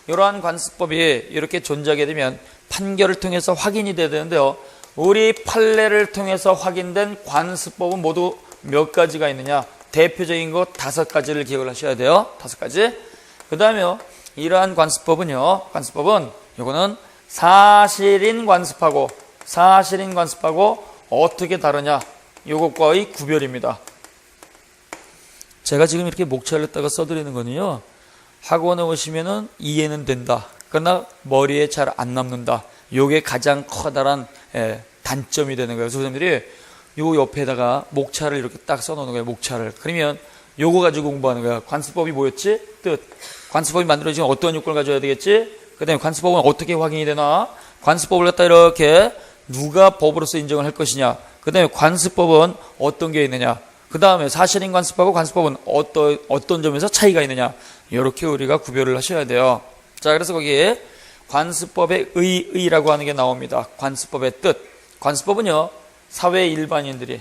이러한 관습법이 이렇게 존재하게 되면 판결을 통해서 확인이 돼야 되는데요. 우리 판례를 통해서 확인된 관습법은 모두 몇 가지가 있느냐. 대표적인 거 5가지를 기억을 하셔야 돼요. 5가지. 그 다음에 이러한 관습법은 이거는 사실인 관습하고 어떻게 다르냐. 이것과의 구별입니다. 제가 지금 이렇게 목차를 했다가 써드리는 거는요. 학원에 오시면은 이해는 된다. 그러나 머리에 잘 안 남는다. 요게 가장 커다란 단점이 되는 거예요. 선생님들이 요 옆에다가 목차를 이렇게 딱 써놓는 거예요. 목차를. 그러면 요거 가지고 공부하는 거야. 관습법이 뭐였지? 뜻. 관습법이 만들어지면 어떤 요건을 가져야 되겠지? 그 다음에 관습법은 어떻게 확인이 되나? 관습법을 갖다 이렇게 누가 법으로서 인정을 할 것이냐? 그 다음에 관습법은 어떤 게 있느냐? 그 다음에 사실인 관습하고 관습법은 어떤 점에서 차이가 있느냐? 이렇게 우리가 구별을 하셔야 돼요. 자, 그래서 거기에 관습법의 의라고 하는 게 나옵니다. 관습법의 뜻. 관습법은요, 사회 일반인들,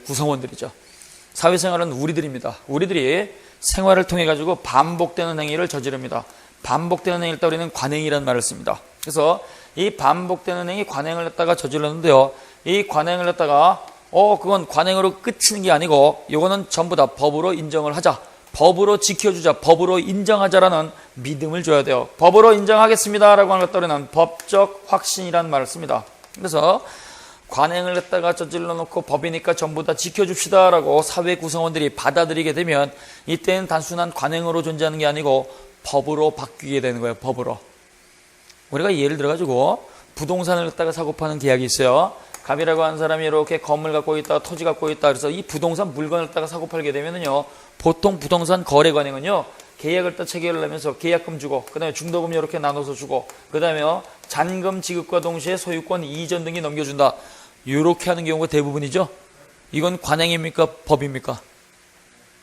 구성원들이죠. 사회생활은 우리들입니다. 우리들이 생활을 통해 가지고 반복되는 행위를 저지릅니다. 반복되는 행위를 따라 우리는 관행이라는 말을 씁니다. 그래서 이 반복되는 행위, 관행을 갖다가 저질렀는데요. 이 관행을 갖다가 그건 관행으로 끝이는 게 아니고 이거는 전부 다 법으로 인정을 하자. 법으로 지켜주자. 법으로 인정하자라는 믿음을 줘야 돼요. 법으로 인정하겠습니다라고 하는 것도 우리는 법적 확신이라는 말을 씁니다. 그래서 관행을 갖다가 저질러 놓고 법이니까 전부 다 지켜줍시다라고 사회 구성원들이 받아들이게 되면 이때는 단순한 관행으로 존재하는 게 아니고 법으로 바뀌게 되는 거예요. 법으로. 우리가 예를 들어가지고 부동산을 갖다가 사고 파는 계약이 있어요. 갑이라고 하는 사람이 이렇게 건물 갖고 있다, 토지 갖고 있다. 그래서 이 부동산 물건을 갖다가 사고 팔게 되면은요, 보통 부동산 거래 관행은요, 계약을 딱 체결을 하면서 계약금 주고, 그 다음에 중도금 이렇게 나눠서 주고, 그 다음에 잔금 지급과 동시에 소유권 이전 등기 넘겨준다. 이렇게 하는 경우가 대부분이죠. 이건 관행입니까? 법입니까?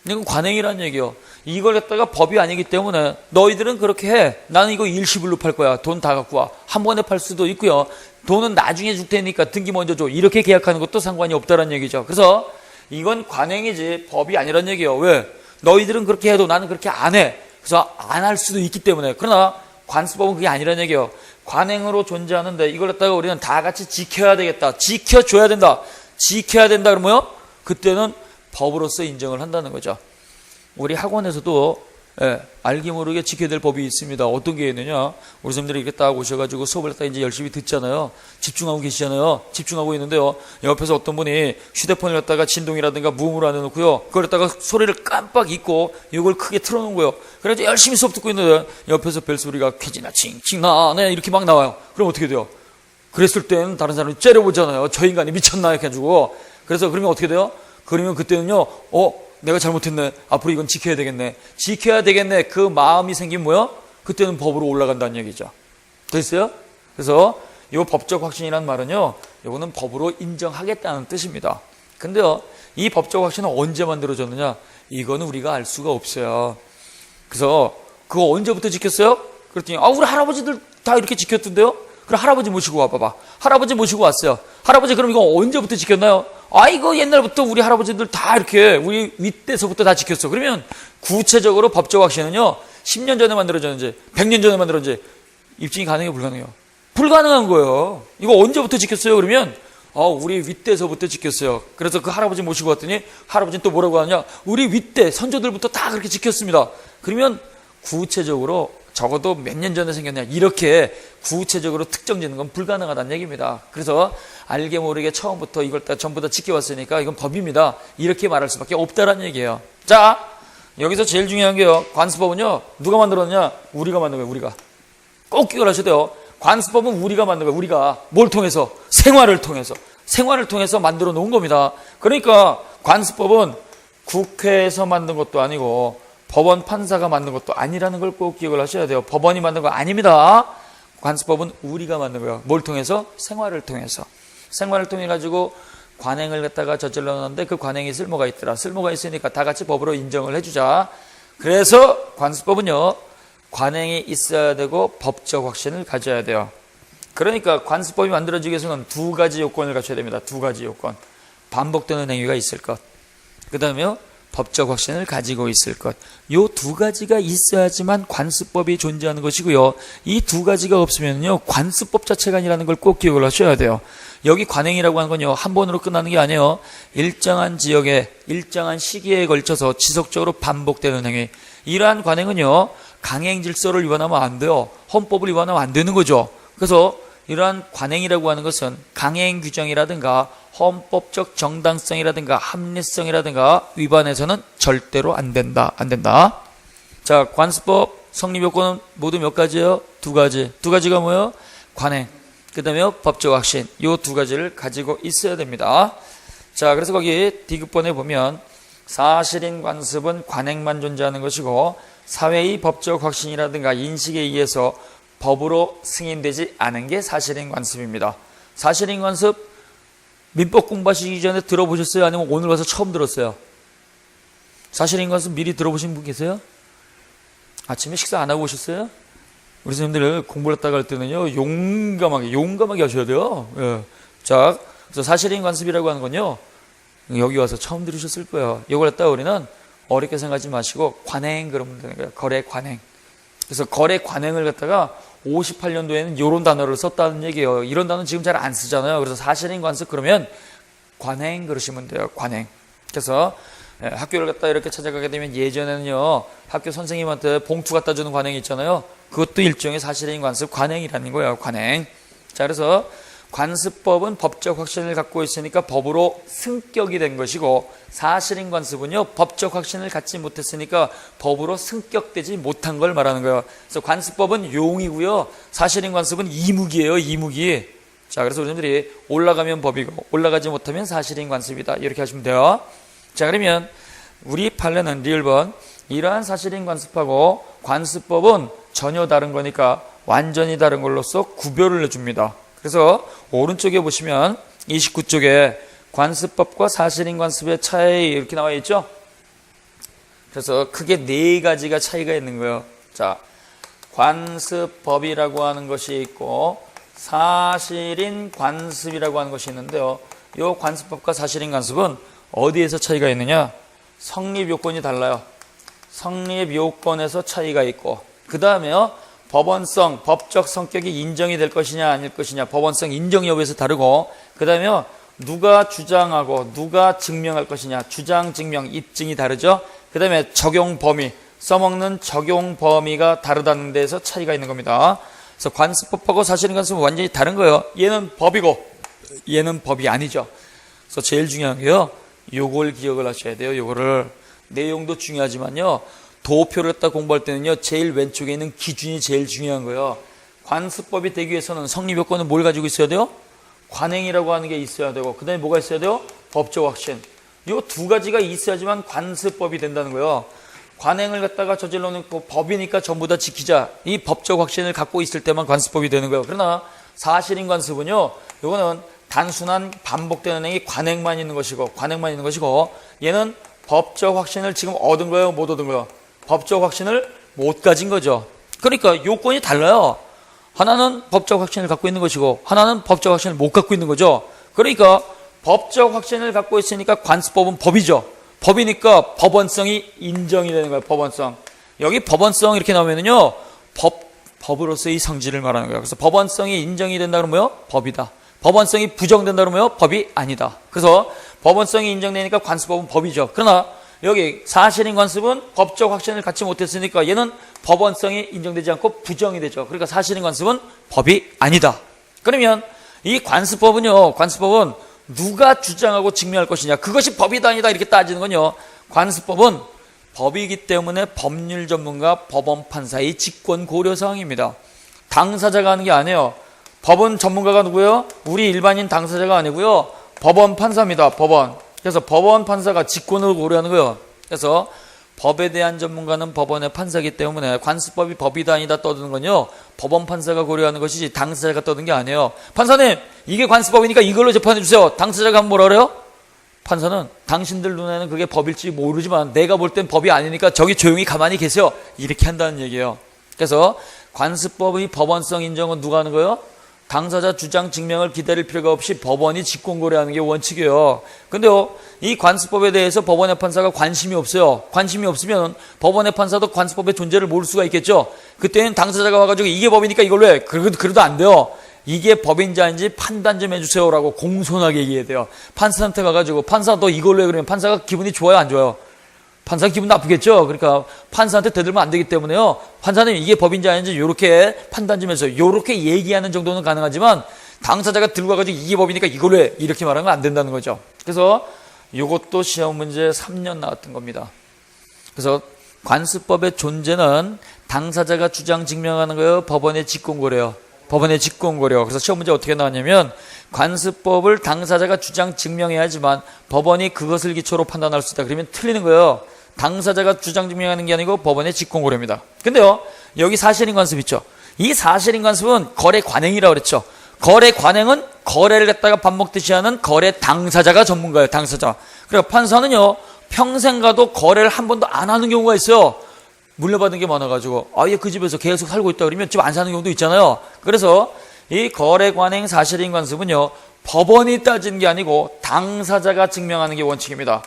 이건 관행이라는 얘기요. 이걸 갖다가 법이 아니기 때문에 너희들은 그렇게 해. 나는 이거 일시불로 팔 거야. 돈 다 갖고 와. 한 번에 팔 수도 있고요. 돈은 나중에 줄 테니까 등기 먼저 줘. 이렇게 계약하는 것도 상관이 없다는 얘기죠. 그래서 이건 관행이지 법이 아니란 얘기예요. 왜? 너희들은 그렇게 해도 나는 그렇게 안 해. 그래서 안 할 수도 있기 때문에. 그러나 관습법은 그게 아니란 얘기예요. 관행으로 존재하는데 이걸 갖다가 우리는 다 같이 지켜야 되겠다. 지켜줘야 된다. 지켜야 된다 그러면요, 그때는 법으로서 인정을 한다는 거죠. 우리 학원에서도 알게 모르게 지켜야 될 법이 있습니다. 어떤 게 있느냐? 우리 선생님들이 이렇게 딱 오셔가지고 수업을 딱 이제 열심히 듣잖아요. 집중하고 계시잖아요. 집중하고 있는데요. 옆에서 어떤 분이 휴대폰을 갖다가 진동이라든가 무음으로 안 해놓고요. 그걸 갖다가 소리를 깜빡 잊고 이걸 크게 틀어놓은 거예요. 그래서 열심히 수업 듣고 있는데 옆에서 벨소리가 쾌지나 칭칭 나네 이렇게 막 나와요. 그럼 어떻게 돼요? 그랬을 때는 다른 사람이 째려보잖아요. 저 인간이 미쳤나 이렇게 해가지고. 그래서 그러면 어떻게 돼요? 그러면 그때는요, 내가 잘못했네. 앞으로 이건 지켜야 되겠네. 지켜야 되겠네. 그 마음이 생기면 뭐요? 그때는 법으로 올라간다는 얘기죠. 됐어요? 그래서 이 법적 확신이라는 말은요, 이거는 법으로 인정하겠다는 뜻입니다. 근데요, 이 법적 확신은 언제 만들어졌느냐? 이거는 우리가 알 수가 없어요. 그래서 그거 언제부터 지켰어요? 그랬더니 우리 할아버지들 다 이렇게 지켰던데요? 그럼 할아버지 모시고 와봐봐. 할아버지 모시고 왔어요. 할아버지 그럼 이거 언제부터 지켰나요? 이거 옛날부터 우리 할아버지들 다 이렇게 우리 윗대서부터 다 지켰어. 그러면 구체적으로 법적 확신은요, 10년 전에 만들어졌는지 100년 전에 만들어졌는지 입증이 가능해요, 불가능해요? 불가능한 거예요. 이거 언제부터 지켰어요? 그러면 우리 윗대서부터 지켰어요. 그래서 그 할아버지 모시고 왔더니 할아버지는 또 뭐라고 하냐? 우리 윗대 선조들부터 다 그렇게 지켰습니다. 그러면 구체적으로 적어도 몇 년 전에 생겼냐, 이렇게 구체적으로 특정짓는 건 불가능하다는 얘기입니다. 그래서 알게 모르게 처음부터 이걸 다 전부 다 지켜왔으니까 이건 법입니다. 이렇게 말할 수밖에 없다라는 얘기예요. 자, 여기서 제일 중요한 게요, 관습법은요, 누가 만들었냐? 우리가 만든 거예요. 우리가 꼭 기억하셔야 돼요. 관습법은 우리가 만든 거예요. 우리가 뭘 통해서? 생활을 통해서 만들어 놓은 겁니다. 그러니까 관습법은 국회에서 만든 것도 아니고 법원 판사가 만든 것도 아니라는 걸 꼭 기억을 하셔야 돼요. 법원이 만든 거 아닙니다. 관습법은 우리가 만든 거예요. 뭘 통해서? 생활을 통해서. 생활을 통해 가지고 관행을 갖다가 저질러 놨는데 그 관행이 쓸모가 있더라. 쓸모가 있으니까 다 같이 법으로 인정을 해주자. 그래서 관습법은요, 관행이 있어야 되고 법적 확신을 가져야 돼요. 그러니까 관습법이 만들어지기 위해서는 두 가지 요건을 갖춰야 됩니다. 두 가지 요건. 반복되는 행위가 있을 것. 그 다음에요, 법적 확신을 가지고 있을 것. 요 두 가지가 있어야지만 관습법이 존재하는 것이고요. 이 두 가지가 없으면요, 관습법 자체가 아니라는 걸 꼭 기억을 하셔야 돼요. 여기 관행이라고 하는 건요, 한 번으로 끝나는 게 아니에요. 일정한 지역에, 일정한 시기에 걸쳐서 지속적으로 반복되는 행위. 이러한 관행은요, 강행 질서를 위반하면 안 돼요. 헌법을 위반하면 안 되는 거죠. 그래서 이러한 관행이라고 하는 것은 강행 규정이라든가 헌법적 정당성이라든가 합리성이라든가 위반해서는 절대로 안 된다. 자, 관습법 성립 요건은 모두 몇 가지예요? 두 가지. 두 가지가 뭐예요? 관행, 그 다음에 법적 확신. 요 두 가지를 가지고 있어야 됩니다. 자, 그래서 거기 디귿번에 보면 사실인 관습은 관행만 존재하는 것이고 사회의 법적 확신이라든가 인식에 의해서 법으로 승인되지 않은 게 사실인 관습입니다. 사실인 관습 민법 공부하시기 전에 들어보셨어요? 아니면 오늘 와서 처음 들었어요? 사실인 관습 미리 들어보신 분 계세요? 아침에 식사 안 하고 오셨어요? 우리 선생님들 공부를 했다가 할 때는요, 용감하게 하셔야 돼요. 예. 자, 그래서 사실인 관습이라고 하는 건요, 여기 와서 처음 들으셨을 거예요. 이걸 갖다가 우리는 어렵게 생각하지 마시고 관행 그러면 되는 거예요. 거래 관행. 그래서 거래 관행을 갖다가 58년도에는 이런 단어를 썼다는 얘기예요. 이런 단어는 지금 잘 안 쓰잖아요. 그래서 사실인 관습 그러면 관행 그러시면 돼요. 관행. 그래서 학교를 갖다 이렇게 찾아가게 되면 예전에는요, 학교 선생님한테 봉투 갖다 주는 관행이 있잖아요. 그것도 일종의 사실인 관습 관행이라는 거예요. 관행. 자, 그래서 관습법은 법적 확신을 갖고 있으니까 법으로 승격이 된 것이고, 사실인 관습은요, 법적 확신을 갖지 못했으니까 법으로 승격되지 못한 걸 말하는 거예요. 그래서 관습법은 용이고요, 사실인 관습은 이무기예요. 이무기. 자, 그래서 우리들이 올라가면 법이고 올라가지 못하면 사실인 관습이다, 이렇게 하시면 돼요. 자, 그러면 우리 판례는 리을번 이러한 사실인 관습하고 관습법은 전혀 다른 거니까 완전히 다른 걸로써 구별을 해줍니다. 그래서 오른쪽에 보시면 29쪽에 관습법과 사실인 관습의 차이 이렇게 나와 있죠. 그래서 크게 네 가지가 차이가 있는 거예요. 자, 관습법이라고 하는 것이 있고 사실인 관습이라고 하는 것이 있는데요. 이 관습법과 사실인 관습은 어디에서 차이가 있느냐? 성립 요건이 달라요. 성립 요건에서 차이가 있고, 그 다음에요, 법원성, 법적 성격이 인정이 될 것이냐 아닐 것이냐, 법원성 인정 여부에서 다르고, 그 다음에요, 누가 주장하고 누가 증명할 것이냐, 주장, 증명, 입증이 다르죠. 그 다음에 적용 범위, 써먹는 적용 범위가 다르다는 데에서 차이가 있는 겁니다. 그래서 관습법하고 사실인 관습은 완전히 다른 거예요. 얘는 법이고 얘는 법이 아니죠. 그래서 제일 중요한 게요, 요걸 기억을 하셔야 돼요. 요거를. 내용도 중요하지만요, 도표를 갖다 공부할 때는요, 제일 왼쪽에 있는 기준이 제일 중요한 거예요. 관습법이 되기 위해서는 성립 요건은 뭘 가지고 있어야 돼요? 관행이라고 하는 게 있어야 되고, 그 다음에 뭐가 있어야 돼요? 법적 확신. 요 두 가지가 있어야지만 관습법이 된다는 거예요. 관행을 갖다가 저질러 놓고 법이니까 전부 다 지키자, 이 법적 확신을 갖고 있을 때만 관습법이 되는 거예요. 그러나 사실인 관습은요, 요거는 단순한 반복되는 행위 관행만 있는 것이고, 얘는 법적 확신을 지금 얻은 거예요, 못 얻은 거예요? 법적 확신을 못 가진 거죠. 그러니까 요건이 달라요. 하나는 법적 확신을 갖고 있는 것이고 하나는 법적 확신을 못 갖고 있는 거죠. 그러니까 법적 확신을 갖고 있으니까 관습법은 법이죠. 법이니까 법원성이 인정이 되는 거예요. 법원성. 여기 법원성 이렇게 나오면은요, 법으로서의 성질을 말하는 거예요. 그래서 법원성이 인정이 된다 그러면 뭐요? 법이다. 법원성이 부정된다 그러면 뭐요? 법이 아니다. 그래서 법원성이 인정되니까 관습법은 법이죠. 그러나 여기 사실인 관습은 법적 확신을 갖지 못했으니까 얘는 법원성이 인정되지 않고 부정이 되죠. 그러니까 사실인 관습은 법이 아니다. 그러면 이 관습법은요, 관습법은 누가 주장하고 증명할 것이냐, 그것이 법이다 아니다 이렇게 따지는 건요, 관습법은 법이기 때문에 법률 전문가 법원 판사의 직권 고려 사항입니다. 당사자가 하는 게 아니에요. 법원 전문가가 누구예요? 우리 일반인 당사자가 아니고요, 법원 판사입니다. 법원. 그래서 법원 판사가 직권을 고려하는 거예요. 그래서 법에 대한 전문가는 법원의 판사이기 때문에 관습법이 법이다 아니다 떠드는 건요, 법원 판사가 고려하는 것이지 당사자가 떠드는 게 아니에요. 판사님, 이게 관습법이니까 이걸로 재판해 주세요. 당사자가 하면 뭐라 그래요? 판사는 당신들 눈에는 그게 법일지 모르지만 내가 볼 땐 법이 아니니까 저기 조용히 가만히 계세요, 이렇게 한다는 얘기예요. 그래서 관습법의 법원성 인정은 누가 하는 거예요? 당사자 주장 증명을 기다릴 필요가 없이 법원이 직권고려하는 게 원칙이에요. 근데요, 이 관습법에 대해서 법원의 판사가 관심이 없어요. 관심이 없으면 법원의 판사도 관습법의 존재를 모를 수가 있겠죠. 그때는 당사자가 와가지고 이게 법이니까 이걸로 해, 그래도 안 돼요. 이게 법인지 아닌지 판단 좀 해주세요라고 공손하게 얘기해야 돼요. 판사한테 가가지고 판사 너 이걸로 해 그러면 판사가 기분이 좋아요 안 좋아요? 판사 기분 나쁘겠죠. 그러니까 판사한테 대들면 안 되기 때문에요, 판사님 이게 법인지 아닌지 요렇게 판단 좀 해서 요렇게 얘기하는 정도는 가능하지만 당사자가 들고 가가지고 이게 법이니까 이걸로 해 이렇게 말하면 안 된다는 거죠. 그래서 이것도 시험 문제 3년 나왔던 겁니다. 그래서 관습법의 존재는 당사자가 주장 증명하는 거예요, 법원의 직권고려요? 법원의 직권고려. 그래서 시험 문제 어떻게 나왔냐면, 관습법을 당사자가 주장 증명해야 하지만 법원이 그것을 기초로 판단할 수 있다 그러면 틀리는 거예요. 당사자가 주장 증명하는 게 아니고 법원의 직권고려입니다. 근데요, 여기 사실인 관습 있죠. 이 사실인 관습은 거래 관행이라고 그랬죠. 거래 관행은 거래를 갖다가 밥 먹듯이 하는 거래 당사자가 전문가예요. 당사자. 그러니까 판사는요, 평생 가도 거래를 한 번도 안 하는 경우가 있어요. 물려받은 게 많아가지고 아예 그 집에서 계속 살고 있다 그러면 집 안 사는 경우도 있잖아요. 그래서 이 거래 관행 사실인 관습은요, 법원이 따진 게 아니고 당사자가 증명하는 게 원칙입니다.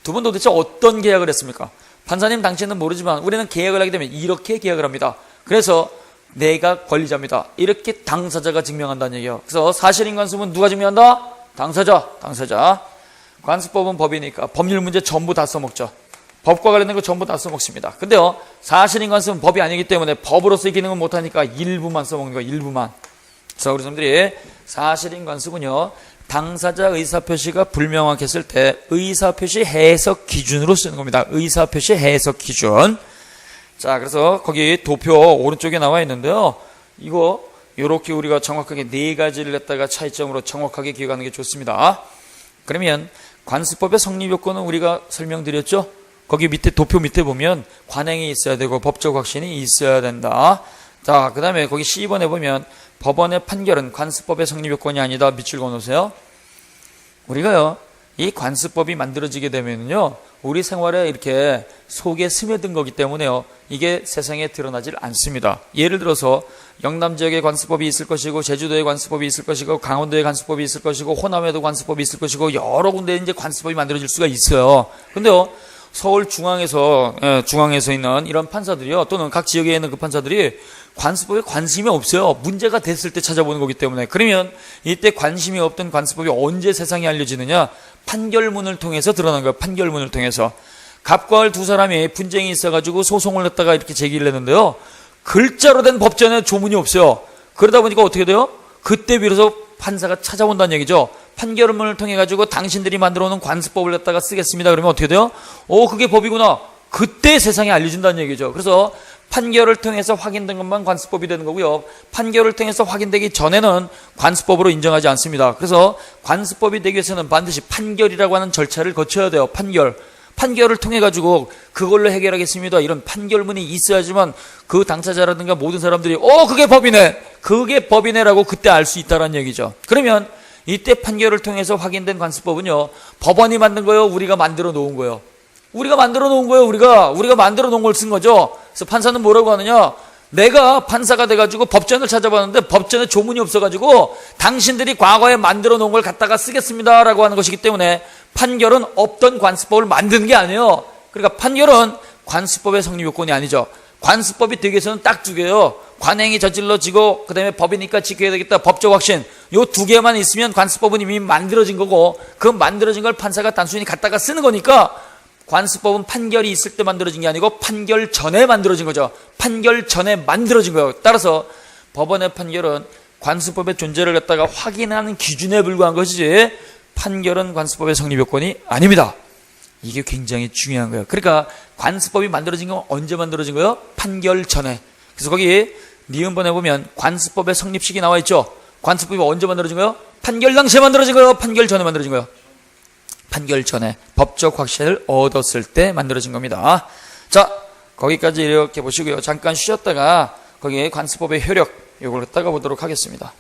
두 분 도대체 어떤 계약을 했습니까? 판사님 당신은 모르지만 우리는 계약을 하게 되면 이렇게 계약을 합니다. 그래서 내가 권리자입니다. 이렇게 당사자가 증명한다는 얘기예요. 그래서 사실인 관습은 누가 증명한다? 당사자. 관습법은 법이니까 법률 문제 전부 다 써먹죠. 법과 관련된 거 전부 다 써먹습니다. 근데요, 사실인 관습은 법이 아니기 때문에 법으로서의 기능은 못하니까 일부만 써먹는 거예요. 일부만. 그래서 우리 사람들이 사실인 관습은요, 당사자 의사표시가 불명확했을 때 의사표시 해석 기준으로 쓰는 겁니다. 의사표시 해석 기준. 자, 그래서 거기 도표 오른쪽에 나와 있는데요. 이거 요렇게 우리가 정확하게 네 가지를 갖다가 차이점으로 정확하게 기억하는 게 좋습니다. 그러면 관습법의 성립 요건은 우리가 설명드렸죠. 거기 밑에 도표 밑에 보면 관행이 있어야 되고 법적 확신이 있어야 된다. 자, 그 다음에 거기 C번에 보면 법원의 판결은 관습법의 성립 요건이 아니다. 밑줄 그어놓으세요. 우리가요, 이 관습법이 만들어지게 되면요, 우리 생활에 이렇게 속에 스며든 거기 때문에요, 이게 세상에 드러나질 않습니다. 예를 들어서 영남 지역에 관습법이 있을 것이고, 제주도에 관습법이 있을 것이고, 강원도에 관습법이 있을 것이고, 호남에도 관습법이 있을 것이고, 여러 군데 이제 관습법이 만들어질 수가 있어요. 근데요, 서울 중앙에서 있는 이런 판사들이요, 또는 각 지역에 있는 그 판사들이 관습법에 관심이 없어요. 문제가 됐을 때 찾아보는 거기 때문에. 그러면 이때 관심이 없던 관습법이 언제 세상에 알려지느냐? 판결문을 통해서 드러난 거예요. 판결문을 통해서. 갑과 을 두 사람이 분쟁이 있어가지고 소송을 했다가 이렇게 제기를 했는데요, 글자로 된 법전에 조문이 없어요. 그러다 보니까 어떻게 돼요? 그때 비로소 판사가 찾아온다는 얘기죠. 판결문을 통해 가지고 당신들이 만들어 놓은 관습법을 갖다가 쓰겠습니다. 그러면 어떻게 돼요? 그게 법이구나. 그때 세상에 알려진다는 얘기죠. 그래서 판결을 통해서 확인된 것만 관습법이 되는 거고요. 판결을 통해서 확인되기 전에는 관습법으로 인정하지 않습니다. 그래서 관습법이 되기 위해서는 반드시 판결이라고 하는 절차를 거쳐야 돼요. 판결을 통해 가지고 그걸로 해결하겠습니다. 이런 판결문이 있어야지만 그 당사자라든가 모든 사람들이 그게 법이네라고 그때 알 수 있다는 얘기죠. 그러면 이때 판결을 통해서 확인된 관습법은요, 법원이 만든 거예요? 우리가 만들어 놓은 거예요? 우리가 만들어 놓은 거예요. 우리가 만들어 놓은 걸 쓴 거죠. 그래서 판사는 뭐라고 하느냐? 내가 판사가 돼가지고 법전을 찾아봤는데 법전에 조문이 없어가지고 당신들이 과거에 만들어 놓은 걸 갖다가 쓰겠습니다라고 하는 것이기 때문에 판결은 없던 관습법을 만드는 게 아니에요. 그러니까 판결은 관습법의 성립 요건이 아니죠. 관습법이 되기 위해서는 딱 두 개예요. 관행이 저질러지고 그다음에 법이니까 지켜야 되겠다. 법적 확신. 요 두 개만 있으면 관습법은 이미 만들어진 거고, 그 만들어진 걸 판사가 단순히 갖다가 쓰는 거니까 관습법은 판결이 있을 때 만들어진 게 아니고 판결 전에 만들어진 거죠. 판결 전에 만들어진 거예요. 따라서 법원의 판결은 관습법의 존재를 갖다가 확인하는 기준에 불과한 것이지 판결은 관습법의 성립 요건이 아닙니다. 이게 굉장히 중요한 거예요. 그러니까 관습법이 만들어진 건 언제 만들어진 거예요? 판결 전에. 그래서 거기 니은번에 보면 관습법의 성립식이 나와 있죠. 관습법이 언제 만들어진 거예요? 판결 당시에 만들어진 거예요? 판결 전에 만들어진 거예요? 판결 전에 법적 확신을 얻었을 때 만들어진 겁니다. 자, 거기까지 이렇게 보시고요. 잠깐 쉬었다가 거기에 관습법의 효력, 이걸 갖다가 보도록 하겠습니다.